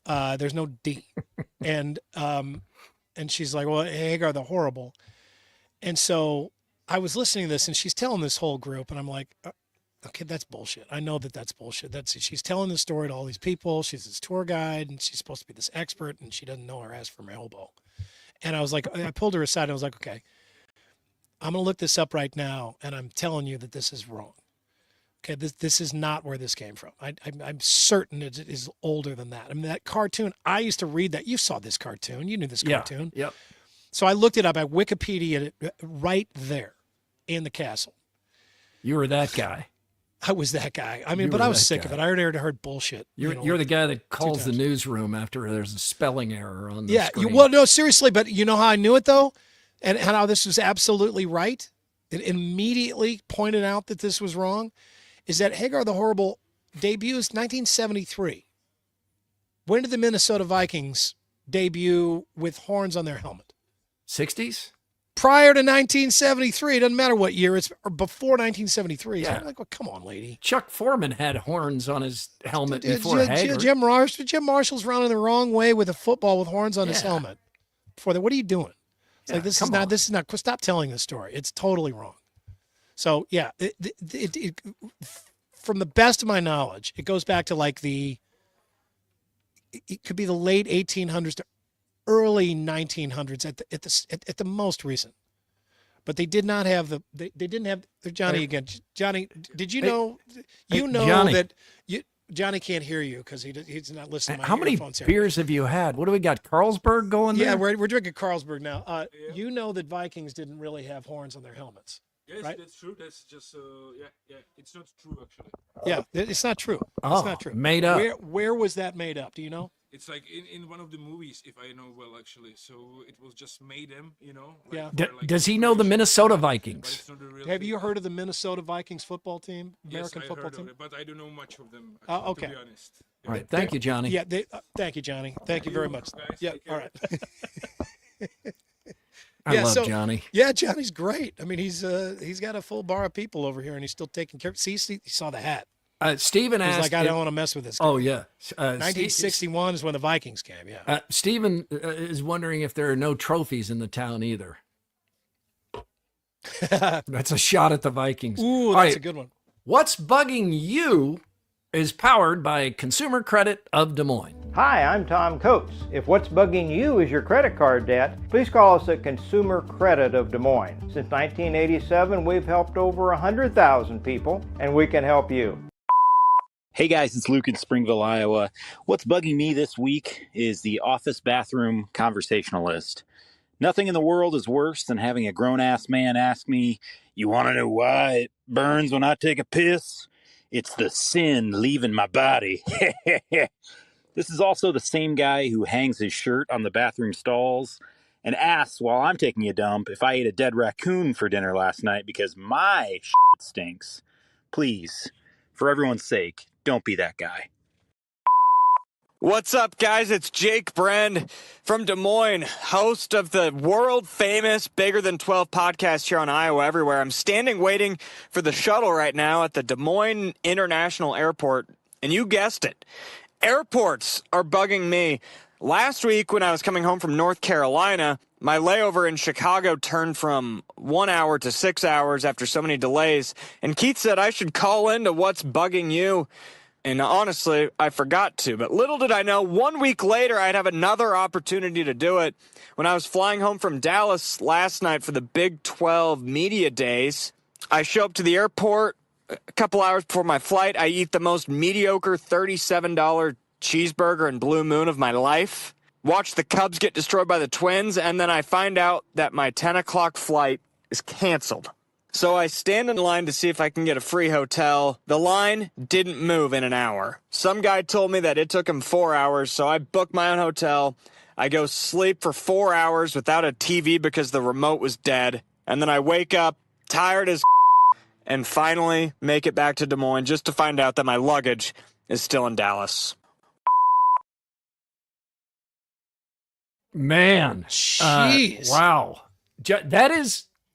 There's no D. And she's like, well, Hagar the Horrible. And so I was listening to this, and she's telling this whole group, and I'm like, okay, that's bullshit. I know that that's bullshit. She's telling the story to all these people. She's this tour guide, and she's supposed to be this expert, and she doesn't know her ass from her elbow. And I was like, I pulled her aside, and I was like, okay, I'm going to look this up right now, and I'm telling you that this is wrong. Okay, this is not where this came from. I'm certain it is older than that. I mean, that cartoon, I used to read that. You saw this cartoon. You knew this cartoon. Yep. So I looked it up. I Wikipedia'd it right there in the castle. You were that guy. I was that guy. I mean, but I was sick of it. I already heard bullshit. You're the guy that calls the newsroom after there's a spelling error on the screen. Well, no, seriously, but you know how I knew it, though? And how this was absolutely right? It immediately pointed out that this was wrong, is that Hagar the Horrible debuts 1973. When did the Minnesota Vikings debut with horns on their helmet? 60s? prior to 1973. It doesn't matter what year it's or before 1973. Yeah. So I'm like, well, come on, lady. Chuck Foreman had horns on his helmet before Hager. Jim Marshall's running the wrong way with a football with horns on his helmet. Before that, what are you doing? It's like this is not. Stop telling this story. It's totally wrong. So yeah, it from the best of my knowledge, it goes back to like it could be the late 1800s to early 1900s at the most recent. But they did not have they didn't have Johnny again. Johnny, did you know Johnny. that Johnny can't hear you because he's not listening to my How many earphones here. beers have you had? What do we got? Carlsberg going there? Yeah, we're drinking Carlsberg now. You know that Vikings didn't really have horns on their helmets. Yes, right? That's true. That's just it's not true actually. Yeah, it's not true. Oh, it's not true. Made up. Where was that made up? Do you know? It's like in one of the movies, if I know well, actually. So it was just made them, Yeah. Does he know the Minnesota Vikings? Have you heard of the Minnesota Vikings football team, American yes, football heard team? Of it, but I don't know much of them. Actually, Okay. To be honest. All right. Thank you, Johnny. Yeah. Thank you, Johnny. Thank you very much. Guys, Yeah. take care. All right. I love Johnny. Yeah, Johnny's great. I mean, he's got a full bar of people over here, and he's still taking care. See, he saw the hat. Stephen He's asked. like, I don't want to mess with this guy. Oh yeah. 1961 is when the Vikings came. Yeah. Stephen is wondering if there are no trophies in the town either. That's a shot at the Vikings. Ooh, All that's right. a good one. What's Bugging You is powered by Consumer Credit of Des Moines. Hi, I'm Tom Coates. If what's bugging you is your credit card debt, please call us at Consumer Credit of Des Moines. Since 1987, we've helped over 100,000 people, and we can help you. Hey guys, it's Luke in Springville, Iowa. What's bugging me this week is the office bathroom conversationalist. Nothing in the world is worse than having a grown-ass man ask me, "You want to know why it burns when I take a piss? It's the sin leaving my body." This is also the same guy who hangs his shirt on the bathroom stalls and asks while I'm taking a dump if I ate a dead raccoon for dinner last night because my shit stinks. Please, for everyone's sake, don't be that guy. What's up, guys? It's Jake Brend from Des Moines, host of the world-famous Bigger Than 12 podcast here on Iowa Everywhere. I'm standing waiting for the shuttle right now at the Des Moines International Airport, and you guessed it. Airports are bugging me. Last week when I was coming home from North Carolina, my layover in Chicago turned from 1 hour to 6 hours after so many delays, and Keith said I should call in to What's Bugging You. And honestly, I forgot to. But little did I know, 1 week later, I'd have another opportunity to do it. When I was flying home from Dallas last night for the Big 12 Media Days, I show up to the airport a couple hours before my flight. I eat the most mediocre $37 cheeseburger and Blue Moon of my life. Watch the Cubs get destroyed by the Twins. And then I find out that my 10 o'clock flight is canceled. So I stand in line to see if I can get a free hotel. The line didn't move in an hour. Some guy told me that it took him 4 hours, so I booked my own hotel. I go sleep for 4 hours without a TV because the remote was dead. And then I wake up tired as and finally make it back to Des Moines just to find out that my luggage is still in Dallas. Man. Jeez. Wow.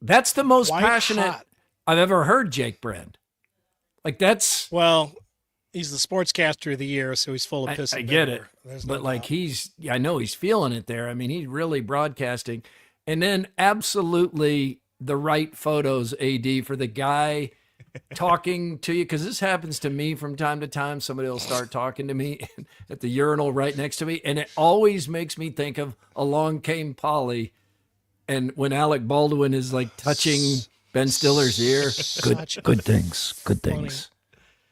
That's the most White passionate hot. I've ever heard Jake Brend. Like that's Well, he's the sportscaster of the year, so he's full of piss. I and get vinegar. it. There's But no like doubt. I know he's feeling it there. I mean, he's really broadcasting. And then absolutely the right photos, AD, for the guy talking to you. Because this happens to me from time to time. Somebody will start talking to me at the urinal right next to me. And it always makes me think of Along Came Polly. And when Alec Baldwin is like touching Ben Stiller's ear. Good things. Good things.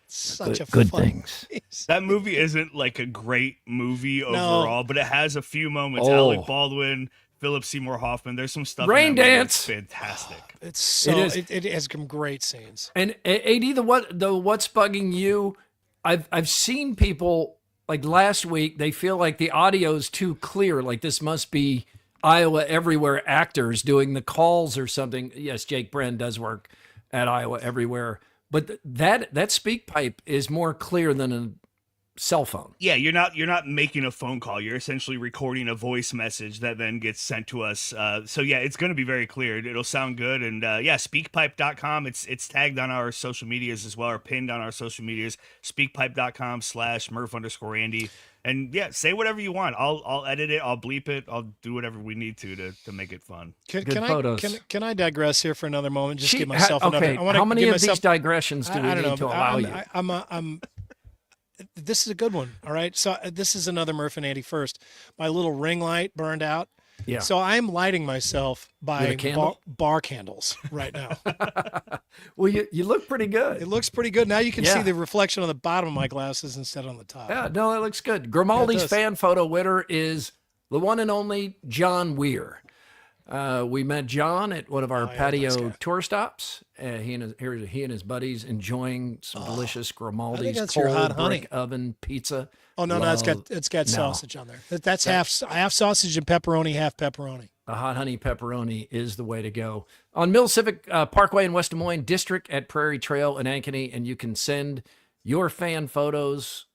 Such a good funny things. That movie isn't like a great movie No. overall, but it has a few moments. Oh. Alec Baldwin, Philip Seymour Hoffman. There's some stuff. Rain in that movie Dance. that's fantastic. It's so It is. it has some great scenes. And AD, what's bugging you? I've seen people like last week. They feel like the audio's too clear. Like this must be Iowa Everywhere actors doing the calls or something. Yes, Jake Brend does work at Iowa Everywhere, but that speak pipe is more clear than a cell phone. Yeah, you're not making a phone call. You're essentially recording a voice message that then gets sent to us. So yeah, it's going to be very clear. It'll sound good. And yeah, speakpipe.com. It's tagged on our social medias as well, or pinned on our social medias. Speakpipe.com/Murph_Andy. And yeah, say whatever you want. I'll edit it. I'll bleep it. I'll do whatever we need to make it fun. Can I digress here for another moment? Just give Okay, myself another. how many of these digressions do we need to allow you? This is a good one. All right. So this is another Murph and Andy first. My little ring light burned out. Yeah. So I'm lighting myself by candle? bar candles right now. Well, you look pretty good. It looks pretty good. Now you can see the reflection on the bottom of my glasses instead on the top. Yeah, no, that looks good. Grimaldi's fan photo winner is the one and only John Weir. We met John at one of our patio tour stops. He and his buddies enjoying some delicious Grimaldi's cold brick oven pizza. Oh no, it's got sausage on there. That's half sausage and pepperoni, half pepperoni. The hot honey pepperoni is the way to go. On Mill Civic Parkway in West Des Moines, District at Prairie Trail in Ankeny, and you can send your fan photos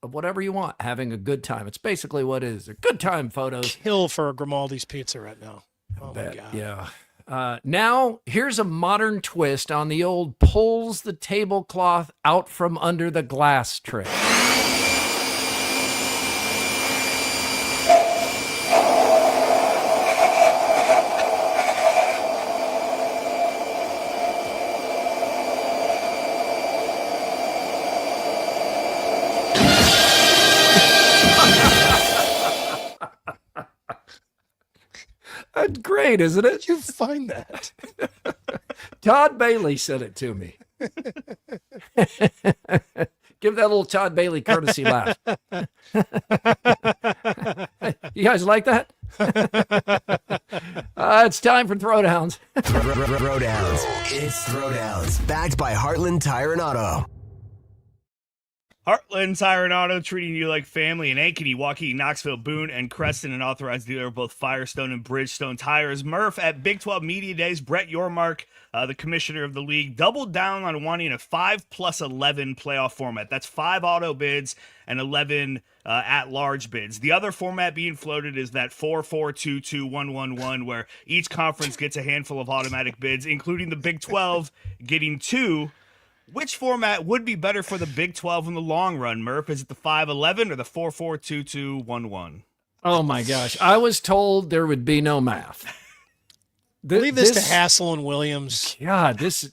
of whatever you want, having a good time. It's basically what it is. They're good time photos. Kill for a Grimaldi's pizza right now. Oh my God. Yeah. Now, here's a modern twist on the old pulls the tablecloth out from under the glass trick. That's great, isn't it? You find that. Todd Bailey sent it to me. Give that little Todd Bailey courtesy laugh. You guys like that? It's time for Throwdowns. Throwdowns. It's Throwdowns. Backed by Heartland Tire and Auto. Heartland Tire and Auto, treating you like family in Ankeny, Waukee, Knoxville, Boone, and Creston, an authorized dealer of both Firestone and Bridgestone tires. Murph at Big 12 Media Days, Brett Yormark, the commissioner of the league, doubled down on wanting a 5+11 playoff format. That's 5 auto bids and 11 at-large bids. The other format being floated is that 4-4-2-2-1-1-1, where each conference gets a handful of automatic bids, including the Big 12 getting 2. Which format would be better for the Big 12 in the long run, Murph? Is it the 5-11 or the 4-4-2-2-1-1? Oh, my gosh. I was told there would be no math. Leave this to Hassel and Williams. God, this is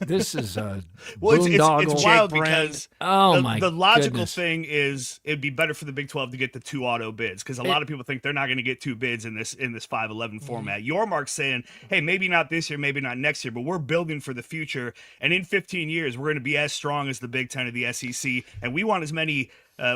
a well, boondoggle. it's wild because the logical goodness. thing is it'd be better for the Big 12 to get the 2 auto bids, because a lot of people think they're not going to get 2 bids in this 5-11 format. Yormark's saying, hey, maybe not this year, maybe not next year, but we're building for the future, and in 15 years we're going to be as strong as the Big 10 of the SEC, and we want as many.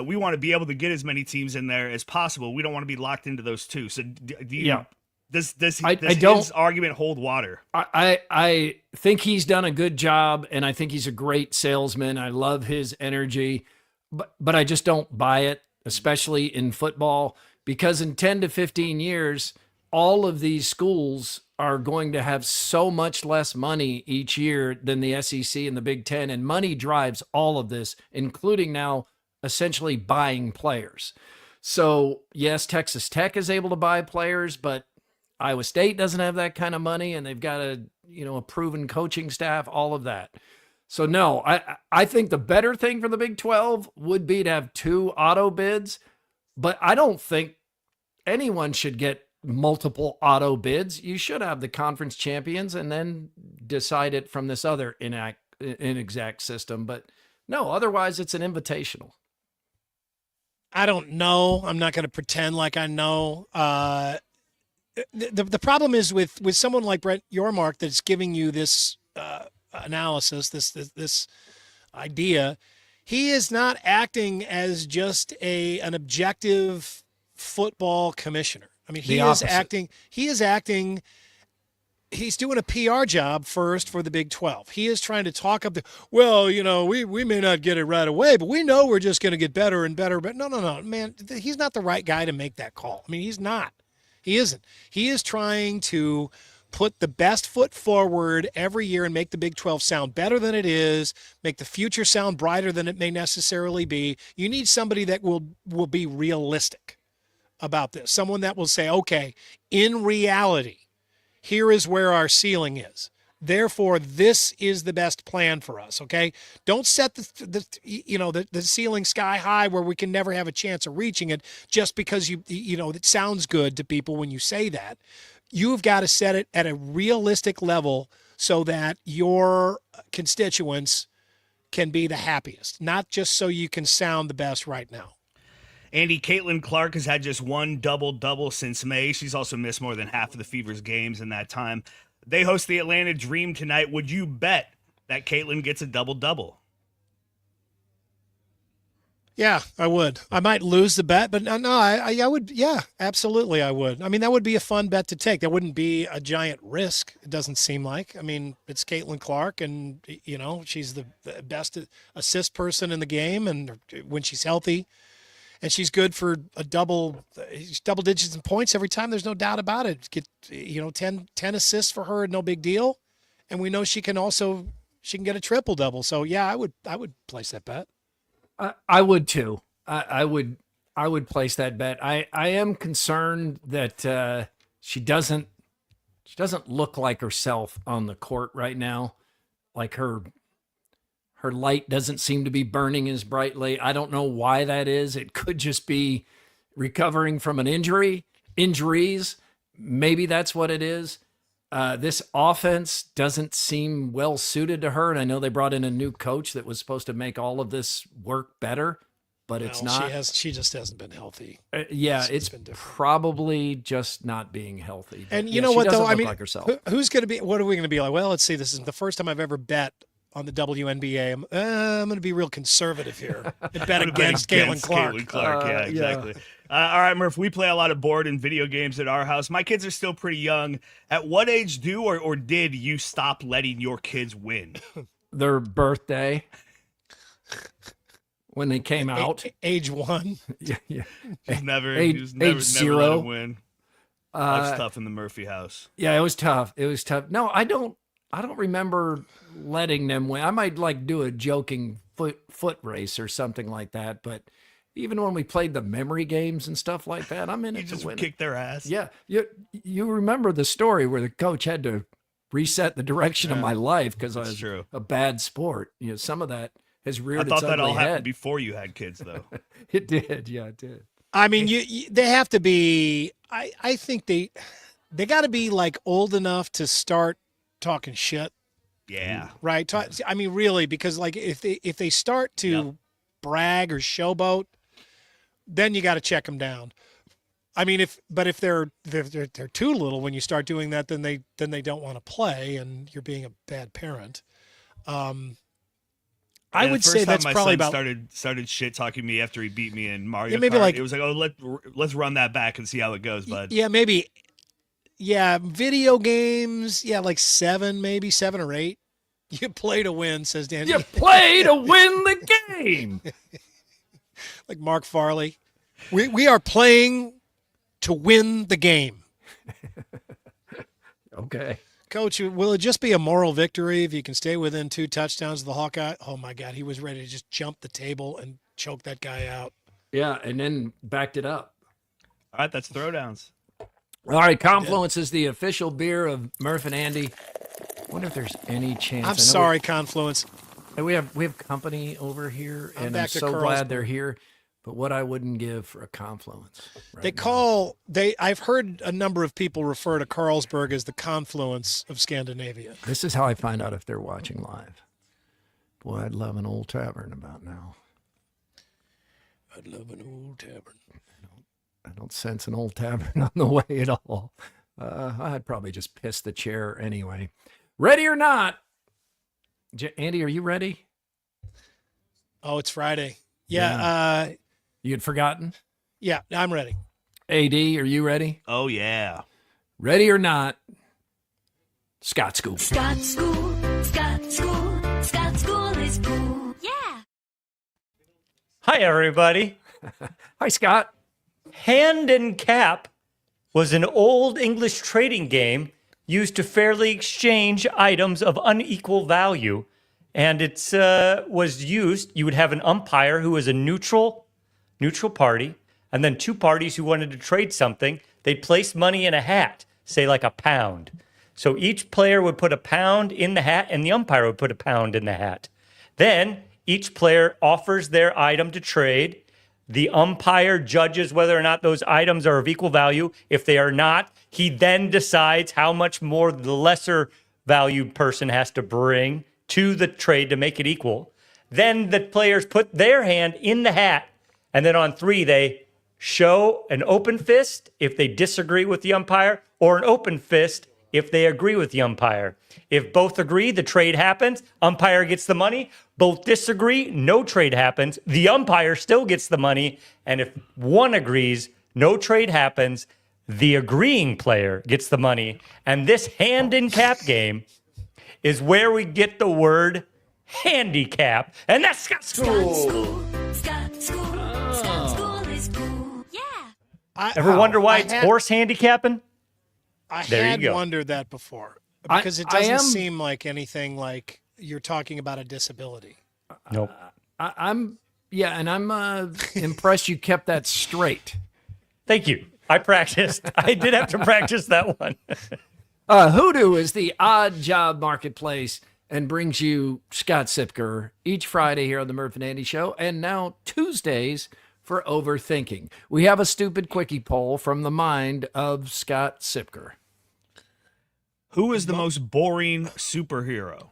We want to be able to get as many teams in there as possible. We don't want to be locked into those 2. So do you? Yeah. Does his argument hold water? I think he's done a good job, and I think he's a great salesman. I love his energy, but I just don't buy it, especially in football, because in 10 to 15 years, all of these schools are going to have so much less money each year than the SEC and the Big Ten, and money drives all of this, including now essentially buying players. So yes, Texas Tech is able to buy players, but Iowa State doesn't have that kind of money, and they've got a proven coaching staff, all of that. So no, I think the better thing for the Big 12 would be to have 2 auto bids, but I don't think anyone should get multiple auto bids. You should have the conference champions and then decide it from this other inexact system. But no, otherwise it's an invitational. I don't know. I'm not going to pretend like I know. The problem is with someone like Brett Yormark that's giving you this analysis, this idea. He is not acting as just an objective football commissioner. I mean, he is acting. He's doing a PR job first for the Big 12. He is trying to talk up we may not get it right away, but we know we're just going to get better and better. But no, man, he's not the right guy to make that call. I mean, he's not. He isn't. He is trying to put the best foot forward every year and make the Big 12 sound better than it is, make the future sound brighter than it may necessarily be. You need somebody that will be realistic about this. Someone that will say, okay, in reality, here is where our ceiling is. Therefore, this is the best plan for us, okay? Don't set the ceiling sky high where we can never have a chance of reaching it just because it sounds good to people when you say that. You've got to set it at a realistic level so that your constituents can be the happiest, not just so you can sound the best right now. Andy, Caitlin Clark has had just one double-double since May. She's also missed more than half of the Fever's games in that time. They host the Atlanta Dream tonight. Would you bet that Caitlin gets a double-double? Yeah, I would. I might lose the bet, but no, I would. Yeah, absolutely, I would. I mean, that would be a fun bet to take. That wouldn't be a giant risk. It doesn't seem like. I mean, it's Caitlin Clark, and she's the best assist person in the game, and when she's healthy, and she's good for double digits in points every time. There's no doubt about it. Get 10 assists for her, no big deal, and we know she can get a triple double. So yeah, I would place that bet. I would too. I would place that bet. I am concerned that she doesn't look like herself on the court right now. Like her light doesn't seem to be burning as brightly. I don't know why that is. It could just be recovering from an injuries. Maybe that's what it is. This offense doesn't seem well suited to her. And I know they brought in a new coach that was supposed to make all of this work better, but it's not. She just hasn't been healthy. It's been probably just not being healthy. And you know what, though? I mean, like herself. Who's going to be, what are we going to be like? Well, let's see. This is the first time I've ever bet on the WNBA. I'm going to be real conservative here and bet against Caitlin Clark. Caitlin Clark, yeah, exactly. All right, Murph, we play a lot of board and video games at our house. My kids are still pretty young. At what age or did you stop letting your kids win? Their birthday. When they came out. Age 1. Yeah. Age 0. Never let him win. That's tough in the Murphy house. Yeah, it was tough. No, I don't remember letting them win. I might do a joking foot race or something like that, but even when we played the memory games and stuff like that, I'm in it to win. Kick their ass. Yeah. You remember the story where the coach had to reset the direction of my life because I was a bad sport. Some of that has reared its ugly head. I thought that all happened before you had kids, though. It did. Yeah, it did. I mean, they have to be, I think they got to be old enough to start talking shit. Yeah. Right. I mean, really, because if they start to brag or showboat, then you got to check them down. I mean, if they're too little when you start doing that, then they don't want to play, and you're being a bad parent. I would say that's probably about started shit talking me after he beat me in Mario Yeah, maybe Kart. It was let's run that back and see how it goes, bud. Yeah, maybe. Yeah, video games. Yeah, 7 or 8. You play to win, says Dan. You play to win the game. Like Mark Farley. We are playing to win the game. Okay. Coach, will it just be a moral victory if you can stay within 2 touchdowns of the Hawkeye? Oh, my God. He was ready to just jump the table and choke that guy out. Yeah, and then backed it up. All right, that's throwdowns. All right, Confluence is the official beer of Murph and Andy. I wonder if there's any chance. I'm sorry, Confluence. We have company over here, and I'm so glad they're here. But what I wouldn't give for a Confluence. I've heard a number of people refer to Carlsberg as the Confluence of Scandinavia. This is how I find out if they're watching live. Boy, I'd love an old tavern about now. I'd love an old tavern. I don't sense an old tavern on the way at all. I'd probably just piss the chair anyway. Ready or not? Andy, are you ready? Oh, it's Friday. Yeah. You had forgotten? Yeah, I'm ready. AD, are you ready? Oh, yeah. Ready or not? Scott School. Scott School, Scott School, Scott School is cool. Yeah. Hi, everybody. Hi, Scott. Hand and cap was an old English trading game used to fairly exchange items of unequal value. And it was used, you would have an umpire who was a neutral party, and then two parties who wanted to trade something. They'd place money in a hat, say like a pound. So each player would put a pound in the hat, and the umpire would put a pound in the hat. Then each player offers their item to trade. The umpire judges whether or not those items are of equal value. If they are not, he then decides how much more the lesser valued person has to bring to the trade to make it equal. Then the players put their hand in the hat, and then on 3, they show an open fist if they disagree with the umpire, or an open fist if they agree with the umpire. If both agree, the trade happens, umpire gets the money. Both disagree, no trade happens. The umpire still gets the money, and if one agrees, no trade happens. The agreeing player gets the money. And this handicap game is where we get the word handicap. And that's Scott School. Ever wonder why it's horse handicapping? I There you had go. wondered that before because it doesn't seem like anything like you're talking about a disability. Nope. I'm impressed you kept that straight. Thank you. I practiced. I did have to practice that one. Hoodoo is the odd job marketplace and brings you Scott Sipker each Friday here on the Murph and Andy Show, and now Tuesdays for Overthinking. We have a stupid quickie poll from the mind of Scott Sipker. Who is the most boring superhero?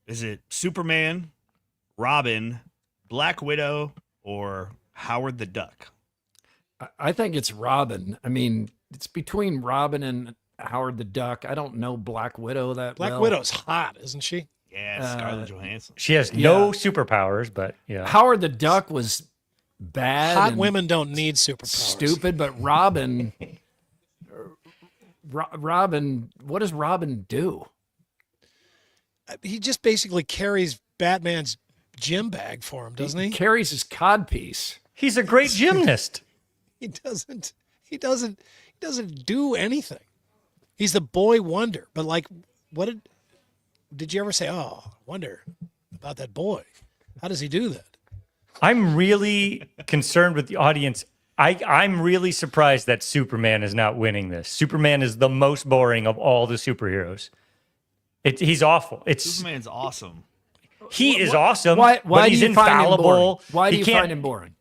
Is it Superman, Robin, Black Widow, or Howard the Duck? I think it's Robin. I mean, it's between Robin and Howard the Duck. I don't know Black Widow that well. Black Widow's hot, isn't she? Yeah, Scarlett Johansson. She has no superpowers, but yeah. Howard the Duck was bad. Hot and women don't need superpowers. stupid, but Robin, Robin, what does Robin do? He just basically carries Batman's gym bag for him, doesn't he? Carries his codpiece. He's a great gymnast. He doesn't do anything. He's the boy wonder. But like, what did you ever say? Oh, wonder about that boy. How does he do that? I'm really concerned with the audience. I'm really surprised that Superman is not winning this. Superman is the most boring of all the superheroes. He's awful. Superman's awesome. He is awesome. Why but he's do you find him boring? infallible. Why do He you can't- find him boring?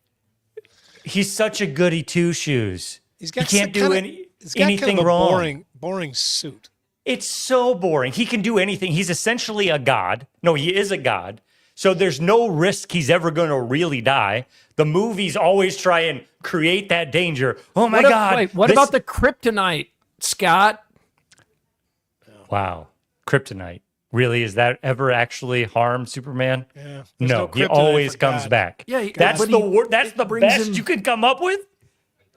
He's such a goody two shoes. He's He got can't do he's got anything kind of a wrong. boring suit. It's so boring. He can do anything. He's essentially a god. No, he is a god. So there's no risk he's ever going to really die. The movies always try and create that danger. Oh my God. What about the kryptonite, Scott? Wow. Kryptonite. Really? Is that ever actually harmed Superman? Yeah. No, he always comes back. Yeah, that's but that's the brings best him- you can come up with?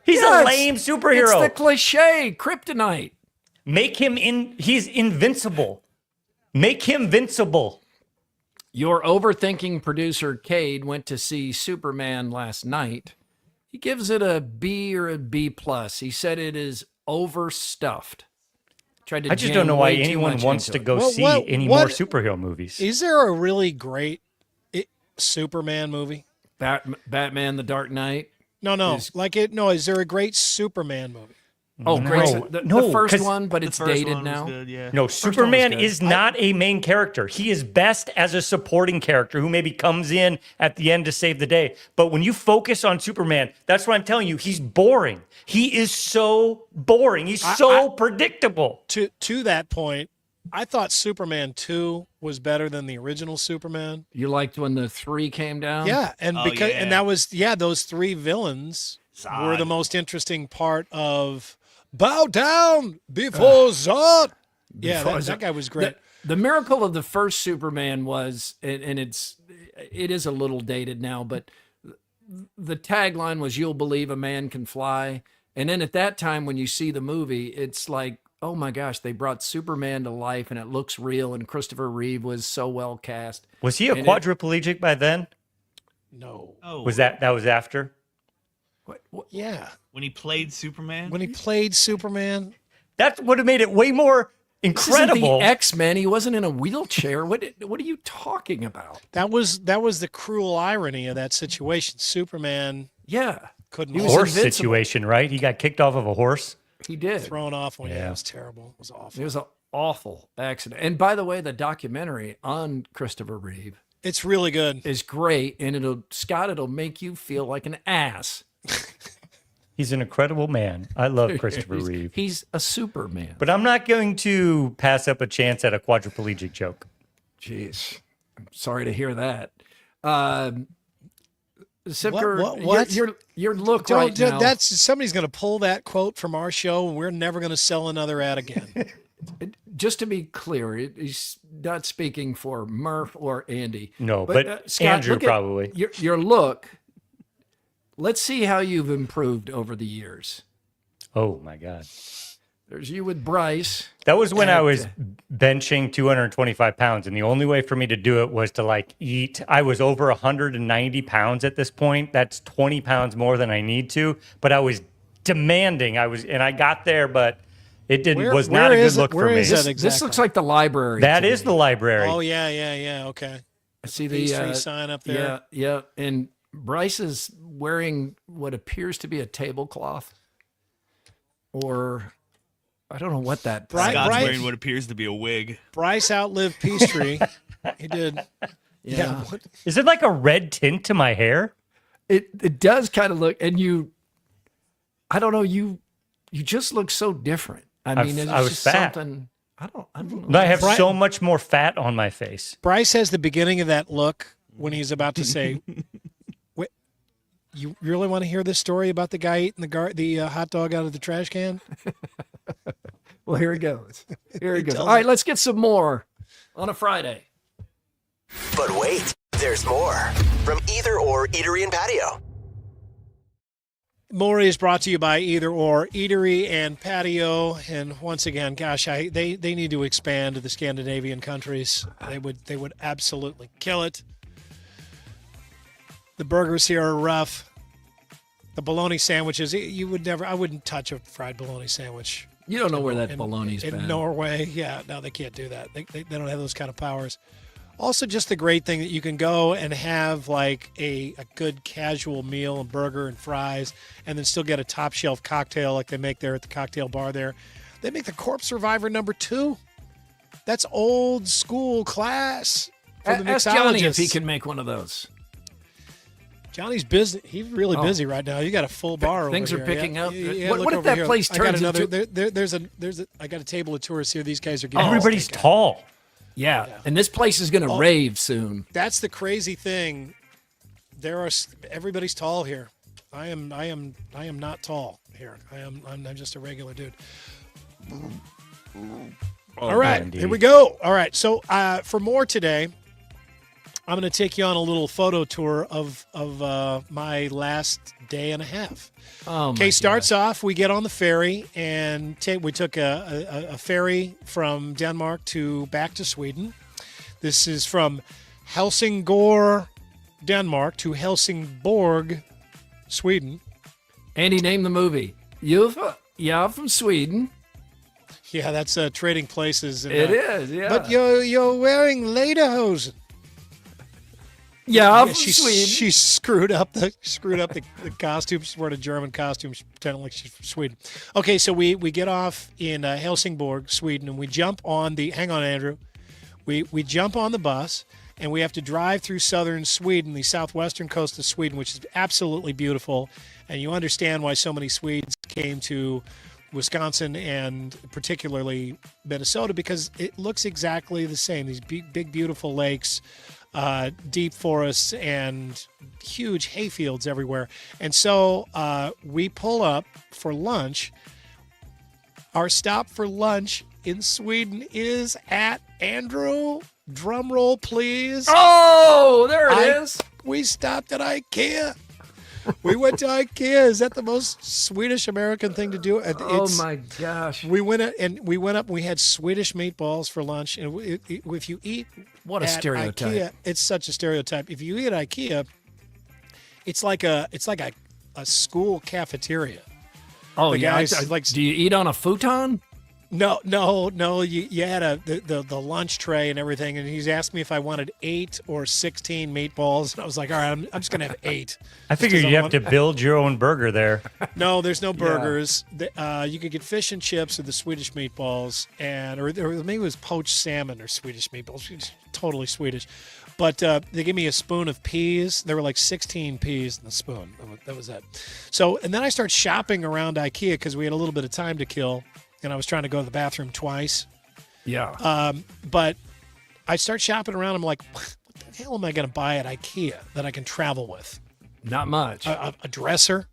He's Yeah, a lame superhero. It's the cliche, kryptonite. Make him he's invincible. Make him invincible. Your overthinking producer, Cade, went to see Superman last night. He gives it a B or a B plus. He said it is overstuffed. Tried to I just jam don't know why way too anyone much wants into to it. go see any more superhero movies. Is there a really great Superman movie? Batman: The Dark Knight. No. Is there a great Superman movie? Oh, No. great! The No, first 'cause one, but The it's first dated one was now. good, yeah. No, First one was Superman good. is not a main character. He is best as a supporting character who maybe comes in at the end to save the day. But when you focus on Superman, that's what I'm telling you. He's boring. He is so boring. He's so predictable. To that point, I thought Superman 2 was better than the original Superman. You liked when the 3 came down? Yeah, and and that was those 3 villains were Zod. the most interesting part of Bow Down Before Zod. Yeah, Before that guy was great. The miracle of the first Superman was, and it is a little dated now, but the tagline was "You'll believe a man can fly." And then at that time, when you see the movie, it's like, oh my gosh, they brought Superman to life, and it looks real. And Christopher Reeve was so well cast. Was he a quadriplegic by then? No. Oh. That was after? Yeah. When he played Superman? When he played Superman. That would have made it way more incredible. The X-Men. He wasn't in a wheelchair. What are you talking about? That was the cruel irony of that situation. Superman. Yeah. Couldn't horse situation, right? He got kicked off of a horse. He did. Thrown off when Yeah. it was terrible. It was awful. It was an awful accident. And by the way, the documentary on Christopher Reeve, it's really good. Is great, and it'll make you feel like an ass. He's an incredible man. I love Christopher Reeve. He's a Superman. But I'm not going to pass up a chance at a quadriplegic joke. Jeez. I'm sorry to hear that. Sipker, what? Your look right now. That's somebody's going to pull that quote from our show, and we're never going to sell another ad again. Just to be clear, he's not speaking for Murph or Andy. No, but Scott, Andrew probably. Your look. Let's see how you've improved over the years. Oh my God. There's you with Bryce. That was when I was benching 225 pounds. And the only way for me to do it was to eat. I was over 190 pounds at this point. That's 20 pounds more than I need to. But I was demanding. And I got there, but it was not a good look for me. This looks like the library. That is the library. Oh, yeah. Okay. I see the sign up there. Yeah. And Bryce is wearing what appears to be a tablecloth, or I don't know what that. Scott's wearing what appears to be a wig. Bryce outlived Peachtree. He did. Yeah. Is it like a red tint to my hair? It does kind of look, and I don't know, you just look so different. I mean, it's I was just fat. something. I don't know. I have so much more fat on my face. Bryce has the beginning of that look when he's about to say, "Wait, you really want to hear this story about the guy eating the hot dog out of the trash can?" Well, here it goes. All right, let's get some more on a Friday. But wait, there's more from Either Or Eatery and Patio. Maury is brought to you by Either Or Eatery and Patio, and once again, gosh, they need to expand to the Scandinavian countries. They would absolutely kill it. The burgers here are rough. The bologna sandwiches, I wouldn't touch a fried bologna sandwich. You don't know where that bologna's been. In Norway, yeah, no, they can't do that. They don't have those kind of powers. Also, just the great thing that you can go and have like a good casual meal and burger and fries, and then still get a top shelf cocktail like they make there at the cocktail bar there. They make the Corpse Survivor #2. That's old school class. Ask Johnny if he can make one of those. Johnny's busy. He's really busy right now. You got a full bar. Things over are here. picking up. Yeah, What if that place turns into? I got a table of tourists here. These guys are getting. Everybody's tall. Yeah, and this place is going to rave soon. That's the crazy thing. Everybody's tall here. I am not tall here. I'm just a regular dude. All right, here we go. All right, so for more today, I'm going to take you on a little photo tour of my last day and a half. Okay, starts off, we get on the ferry, and we took a ferry from Denmark back to Sweden. This is from Helsingør, Denmark, to Helsingborg, Sweden. Andy, name the movie. You're from Sweden. Yeah, that's Trading Places. And, it is, yeah. But you're wearing lederhosen. Yeah, she screwed up the costume. She's wearing a German costume. She's pretending like she's from Sweden. Okay, so we get off in Helsingborg, Sweden, and we jump on the. Hang on, Andrew. We jump on the bus, and we have to drive through southern Sweden, the southwestern coast of Sweden, which is absolutely beautiful. And you understand why so many Swedes came to Wisconsin and particularly Minnesota, because it looks exactly the same. These big beautiful lakes. Deep forests and huge hayfields everywhere. And so we pull up for lunch. Our stop for lunch in Sweden is at Andrew. Drum roll, please. Oh, there it is. We stopped at IKEA. We went to IKEA. Is that the most Swedish American thing to do? Oh my gosh! We went up and we had Swedish meatballs for lunch. And if you eat, what a stereotype! IKEA, it's such a stereotype. If you eat at IKEA, it's like a school cafeteria. Oh yeah, do you eat on a futon? No. You had the lunch tray and everything, and he's asked me if I wanted 8 or 16 meatballs, and I was like, all right, I'm just gonna have 8. I figured you'd have to build your own burger there. No, there's no burgers. You could get fish and chips or the Swedish meatballs, or maybe it was poached salmon or Swedish meatballs. It's totally Swedish. But they gave me a spoon of peas. There were like 16 peas in the spoon. That was it. So, and then I start shopping around IKEA because we had a little bit of time to kill, and I was trying to go to the bathroom twice. Yeah. But I start shopping around. I'm like, what the hell am I going to buy at IKEA that I can travel with? Not much. A dresser.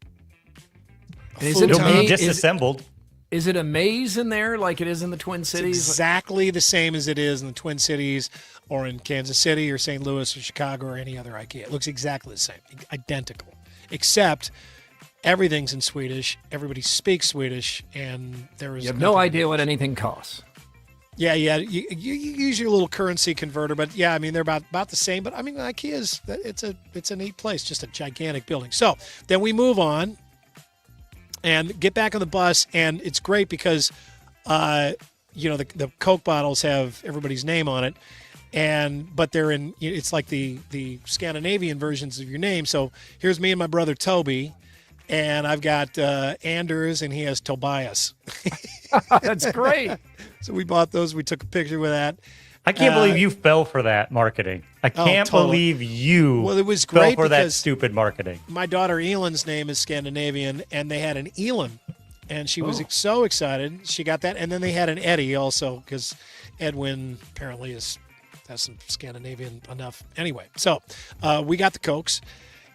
Is it disassembled? Is it a maze in there like it is in the Twin Cities? It's exactly the same as it is in the Twin Cities or in Kansas City or St. Louis or Chicago or any other IKEA. It looks exactly the same, identical, except everything's in Swedish. Everybody speaks Swedish, and there is. You have no idea what anything costs. Yeah. You use your little currency converter, but yeah, I mean they're about the same. But I mean IKEA's it's a neat place, just a gigantic building. So then we move on and get back on the bus, and it's great because the Coke bottles have everybody's name on it, but they're in. It's like the Scandinavian versions of your name. So here's me and my brother Toby. And I've got Anders, and he has Tobias. That's great. So we bought those. We took a picture with that. I can't believe you fell for that marketing. I can't believe you it was fell great for that because stupid marketing. My daughter Elon's name is Scandinavian, and they had an Elon, and she was so excited. She got that. And then they had an Eddie also because Edwin apparently has some Scandinavian enough. Anyway, so we got the Cokes.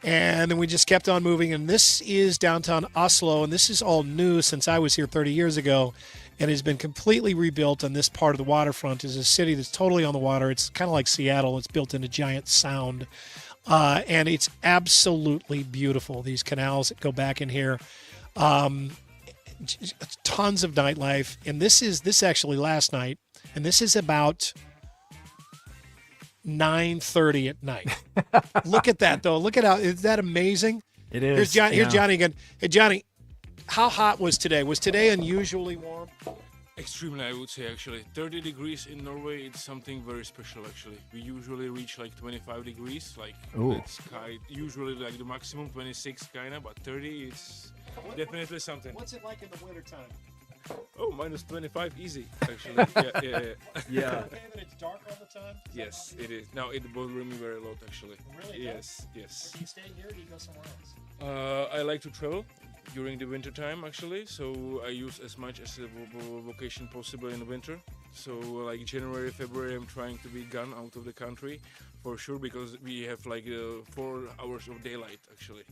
And then we just kept on moving. And this is downtown Oslo. And this is all new since I was here 30 years ago. And has been completely rebuilt on this part of the waterfront. It's a city that's totally on the water. It's kind of like Seattle. It's built in a giant sound. And it's absolutely beautiful. These canals that go back in here. Tons of nightlife. And this actually last night. And this is about 9:30 at night. Look at that, though. Look at how, is that amazing? It is. Here's Johnny again. Hey, Johnny, how hot was today? Was today unusually warm? Extremely, I would say, actually. 30 degrees in Norway, it's something very special, actually. We usually reach like 25 degrees. Like, it's usually like the maximum 26 kind of, but 30, it's definitely something. What's it like in the wintertime? Oh, minus 25, easy, actually. Yeah. Okay, that it's dark all the time? Yes, it is. Now, it bothers me very a lot, actually. Really? Yes. Do you stay here or do you go somewhere else? I like to travel during the winter time, actually. So I use as much as a vacation possible in the winter. So like January, February, I'm trying to be gone out of the country for sure, because we have like 4 hours of daylight, actually,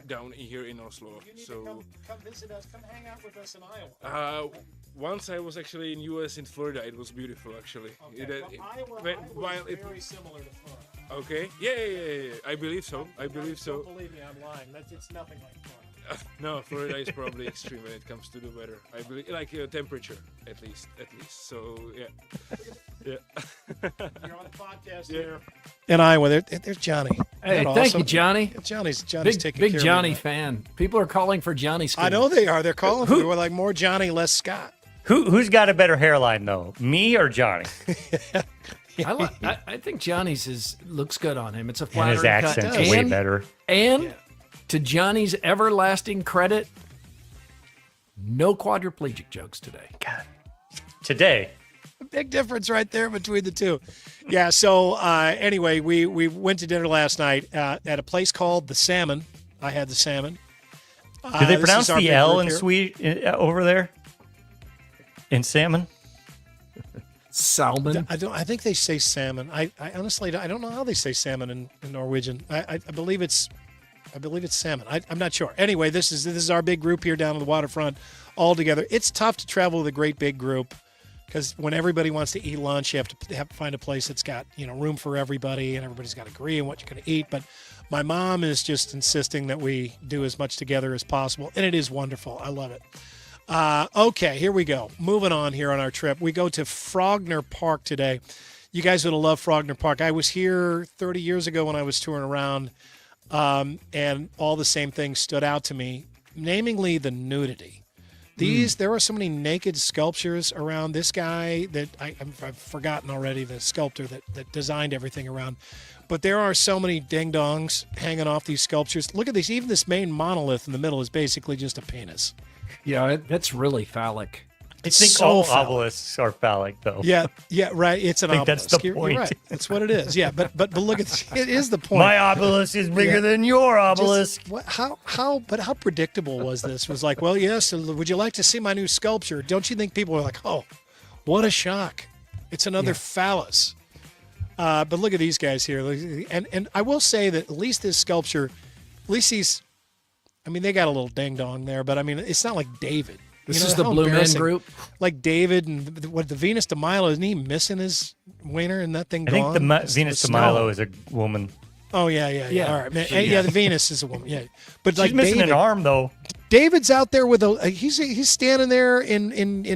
down here in Oslo. You need so to come visit us, come hang out with us in Iowa. Once I was actually in US, in Florida, it was beautiful, actually. Okay. Iowa is very similar to Florida. Okay. Yeah. I believe so. Don't believe me, I'm lying. It's nothing like Florida. No, Florida is probably extreme when it comes to the weather. I believe, like temperature, at least. So yeah. You're on the podcast here in Iowa. There's Johnny. Hey, thank you, Johnny. Johnny's big, taking big care Johnny of me. fan. People are calling for Johnny Scoop. I know they are. They're calling for like more Johnny, less Scott. Who's got a better hairline though, me or Johnny? I think Johnny's looks good on him. It's a And flattering his accent's cut. way better. And to Johnny's everlasting credit, no quadriplegic jokes today. God. Today. A big difference right there between the two. Yeah, so anyway, we went to dinner last night at a place called The Salmon. I had the salmon. Do they pronounce this is the our L big in group Swede over there? In salmon? Salmon? I think they say salmon. I honestly don't know how they say salmon in Norwegian. I believe it's salmon. I'm not sure. Anyway, this is our big group here down on the waterfront all together. It's tough to travel with a great big group because when everybody wants to eat lunch, you have to find a place that's got room for everybody, and everybody's got to agree on what you're going to eat. But my mom is just insisting that we do as much together as possible, and it is wonderful. I love it. Okay, here we go. Moving on here on our trip. We go to Frogner Park today. You guys would have loved Frogner Park. I was here 30 years ago when I was touring around, and all the same things stood out to me, namely the nudity. There are so many naked sculptures around this guy that I've forgotten already, the sculptor that designed everything around. But there are so many ding-dongs hanging off these sculptures. Look at these. Even this main monolith in the middle is basically just a penis. Yeah, that's really phallic. It's I think so all phallic. obelisks are phallic, though. Yeah, right. It's an I think obelisk. that's the You're point. right. That's what it is. Yeah, but look at it is the point. My obelisk is bigger than your obelisk. How predictable was this? Was like, well, yes. Would you like to see my new sculpture? Don't you think people were like, oh, what a shock! It's another phallus. But look at these guys here, and I will say that at least this sculpture, at least he's. I mean, they got a little ding dong there, but I mean, it's not like David. This is the Blue Man Group. Like David and the Venus de Milo, isn't he missing his wiener and that thing I gone? think the Venus de Milo is a woman. Oh, yeah. All right. Man. Yeah, the Venus is a woman, yeah. But She's like missing David, an arm, though. David's out there with he's standing there in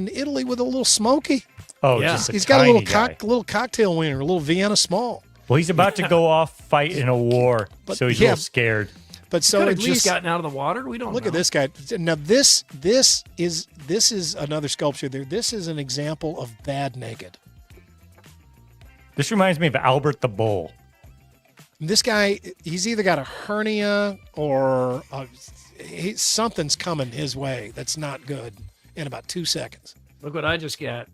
Italy with a little smoky. Oh, yeah. just He's got a guy. little cocktail wiener, a little Vienna small. Well, he's about to go off fight in a war, so he's a little scared. But so Could at have just least gotten out of the water. We don't look know. at this guy. Now this is another sculpture there. This is an example of bad naked. This reminds me of Albert the Bull. This guy, he's either got a hernia or something's coming his way that's not good in about 2 seconds. Look what I just got.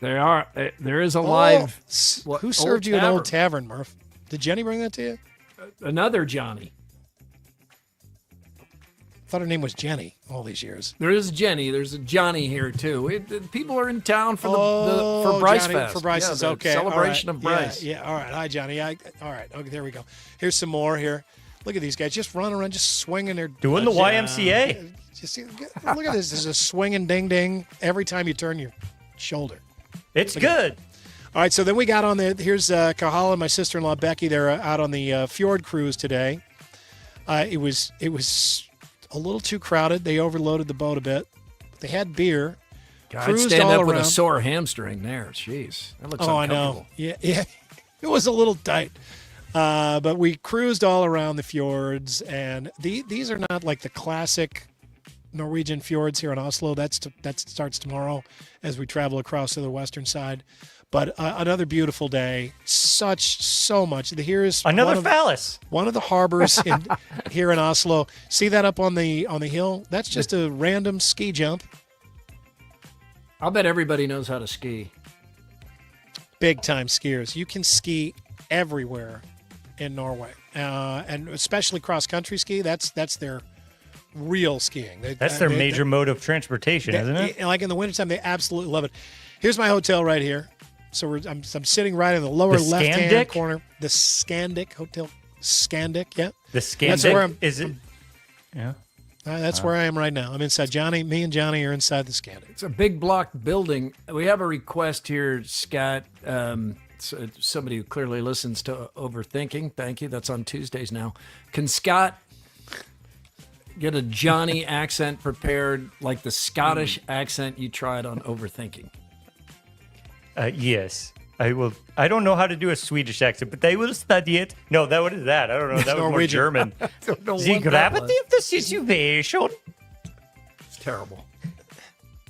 There is a live. Who served you an old tavern, Murph? Did Jenny bring that to you? Another Johnny. I thought her name was Jenny all these years. There is Jenny. There's a Johnny here too. People are in town for Oh, for Bryce Johnny, Fest. For Bryce's, the okay. celebration all of right. Bryce. Yeah. All right. Hi, Johnny. All right. Okay. There we go. Here's some more here. Look at these guys just running around, just swinging their Doing the YMCA. Look at this. This is a swinging ding ding every time you turn your shoulder. It's good. All right. So then we got on the. Here's Kahala and my sister-in-law Becky. They're out on the fjord cruise today. It was a little too crowded. They overloaded the boat a bit. They had beer. God, I'd cruised stand all up with a around. sore hamstring there. Jeez, that looks Oh, I uncomfortable. know. Yeah. It was a little tight. But we cruised all around the fjords, and these are not like the classic Norwegian fjords here in Oslo. That starts tomorrow as we travel across to the western side. But another beautiful day. So much. Here's Another phallus. One of the harbors here in Oslo. See that up on the hill? That's just a random ski jump. I'll bet everybody knows how to ski. Big time skiers. You can ski everywhere in Norway, and especially cross country ski. That's their real skiing. That's their major mode of transportation, isn't it? Like in the wintertime, they absolutely love it. Here's my hotel right here. So I'm sitting right in the lower The left-hand Scandic? corner. The Scandic Hotel. Scandic, yeah. The Scandic. That's where I'm. Is it? Yeah. That's where I am right now. I'm inside. Johnny, me and Johnny are inside the Scandic. It's a big block building. We have a request here, Scott. Somebody who clearly listens to Overthinking. Thank you. That's on Tuesdays now. Can Scott get a Johnny accent prepared, like the Scottish accent you tried on Overthinking? Yes, I will. I don't know how to do a Swedish accent, but I will study it. No, what is that? I don't know. That was more Norwegian. German. I don't know The what that gravity was. of the situation. It's terrible.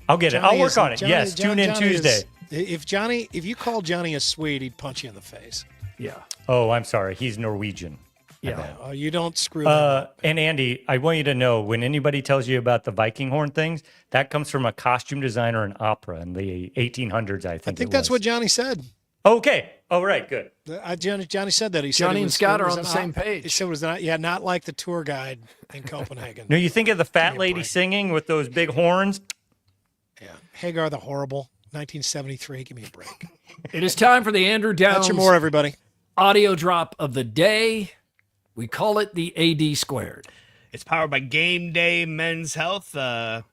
I'll get it. Johnny I'll work is- on it. Johnny- Yes, tune in Johnny is- Tuesday. If you call Johnny a Swede, he'd punch you in the face. Yeah. Oh, I'm sorry. He's Norwegian. Yeah. You don't screw that. And Andy, I want you to know when anybody tells you about the Viking horn things, that comes from a costume designer in opera in the 1800s, I think. I think that's what Johnny said. Okay. All right. Good. Johnny said that. He said Johnny it and was- Scott it are was on the an same page. He said it was not like the tour guide in Copenhagen. No, you think of the fat lady singing with those big horns? Yeah. Hagar the Horrible, 1973. Give me a break. It is time for the Andrew Downs That's your more, everybody. audio drop of the day. We call it the AD squared. It's powered by Game Day Men's Health. I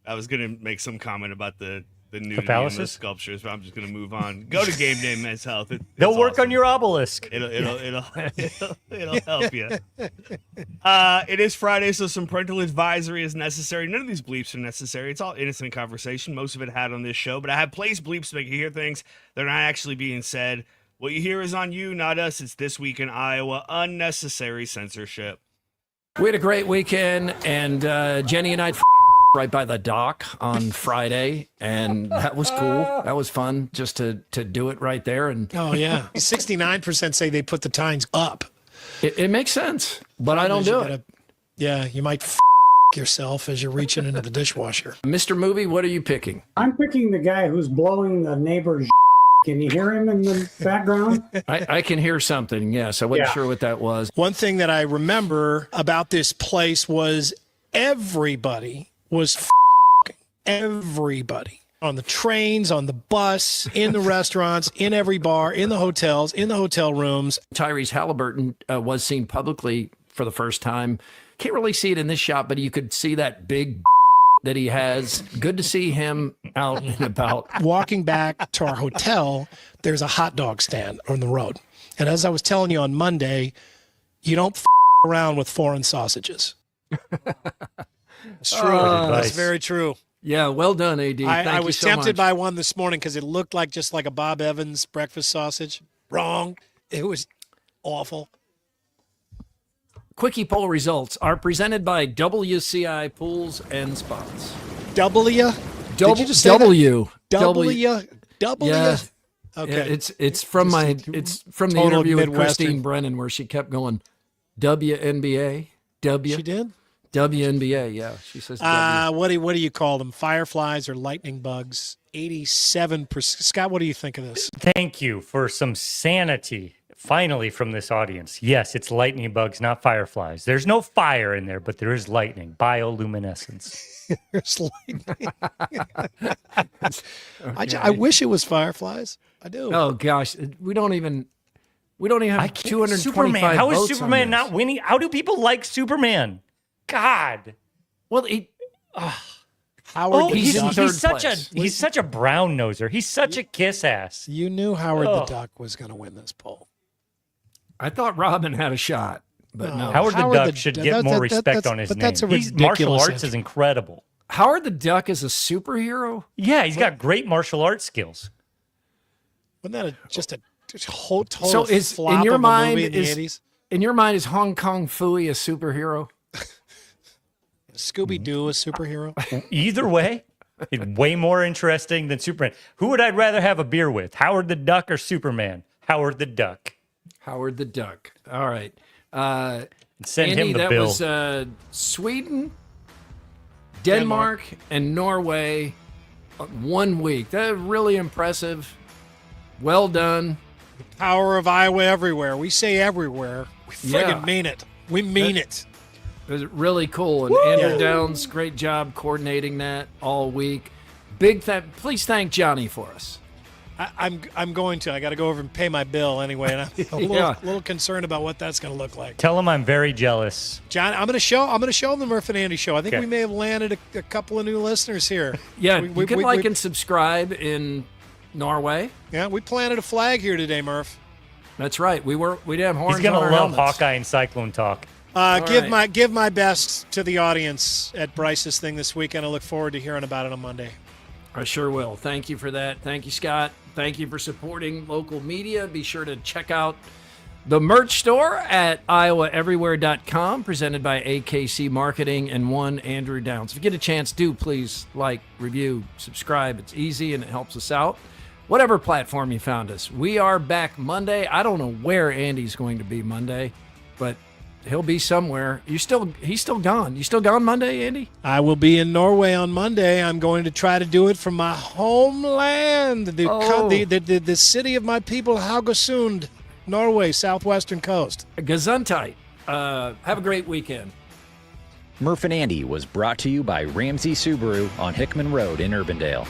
was going to make some comment about the nudity in the phalluses? sculptures, but I'm just going to move on. Go to Game Day Men's Health. They'll work on your obelisk. It'll help you. It is Friday, so some parental advisory is necessary. None of these bleeps are necessary. It's all innocent conversation. Most of it had on this show, but I have placed bleeps to make you hear things that are not actually being said. What you hear is on you, not us. It's This Week in Iowa. Unnecessary censorship. We had a great weekend, and Jenny and I right by the dock on Friday, and that was cool. That was fun just to do it right there. And oh yeah, 69% say they put the tines up. It makes sense, but I don't do it. Yeah, you might yourself as you're reaching into the dishwasher. Mr. Movie, what are you picking? I'm picking the guy who's blowing the neighbor's. Can you hear him in the background? I can hear something, yes. I wasn't sure what that was. One thing that I remember about this place was everybody was everybody. On the trains, on the bus, in the restaurants, in every bar, in the hotels, in the hotel rooms. Tyrese Halliburton was seen publicly for the first time. Can't really see it in this shot, but you could see that big that he has. Good to see him out and about. Walking back to our hotel, there's a hot dog stand on the road. And as I was telling you on Monday, you don't around with foreign sausages. It's true. That's very true. Yeah, well done, AD. I was so tempted much. by one this morning because it looked like just like a Bob Evans breakfast sausage. Wrong. It was awful. Quickie poll results are presented by WCI Pools and Spas. W? Did you just say W. W? W? Yeah. Okay. Yeah, it's from the interview with Christine Brennan where she kept going WNBA. She did? WNBA, yeah. She says what do you call them? Fireflies or lightning bugs? 87%. Scott, what do you think of this? Thank you for some sanity. Finally, from this audience. Yes, it's lightning bugs, not fireflies. There's no fire in there, but there is lightning, bioluminescence. There's lightning. Okay. I wish it was fireflies. I do. Oh gosh, we don't even have 225 Superman. How is votes Superman on this. not winning? How do people like Superman? God. Well, Howard. He's such a brown noser. He's such a kiss ass. You knew Howard the Duck was going to win this poll. I thought Robin had a shot, but no. Howard the Duck should get more respect on his name. That's a Martial ridiculous arts is incredible. Howard the Duck is a superhero? Yeah, he's got great martial arts skills. Wasn't that just a total flop in your of mind a movie in the 80s? In your mind, is Hong Kong Phooey a superhero? Scooby-Doo a superhero? Either way, it's way more interesting than Superman. Who would I rather have a beer with, Howard the Duck or Superman? Howard the Duck. Howard the Duck. All right. Send Andy, him the that bill. was Sweden, Denmark, and Norway. 1 week. That really impressive. Well done. The power of Iowa everywhere. We say everywhere. We friggin' mean it. We mean it. It was really cool. And Andrew Downs, great job coordinating that all week. Please thank Johnny for us. I'm going to. I got to go over and pay my bill anyway, and I'm a little concerned about what that's going to look like. Tell him I'm very jealous. John, I'm going to show him the Murph and Andy show. I think we may have landed a couple of new listeners here. Yeah, you can like and subscribe in Norway. Yeah, we planted a flag here today, Murph. That's right. We didn't have horns. He's going on to our love helmets. Hawkeye and Cyclone talk. Give my best to the audience at Bryce's thing this weekend. I look forward to hearing about it on Monday. I sure will. Thank you for that. Thank you, Scott. Thank you for supporting local media. Be sure to check out the merch store at iowaeverywhere.com, presented by AKC Marketing and one Andrew Downs. If you get a chance, please like, review, subscribe. It's easy and it helps us out. Whatever platform you found us. We are back Monday. I don't know where Andy's going to be Monday, but he'll be somewhere. He's still gone. You still gone Monday, Andy? I will be in Norway on Monday. I'm going to try to do it from my homeland, the city of my people, Haugesund, Norway, southwestern coast. Gesundheit. Have a great weekend. Murph and Andy was brought to you by Ramsey Subaru on Hickman Road in Urbandale.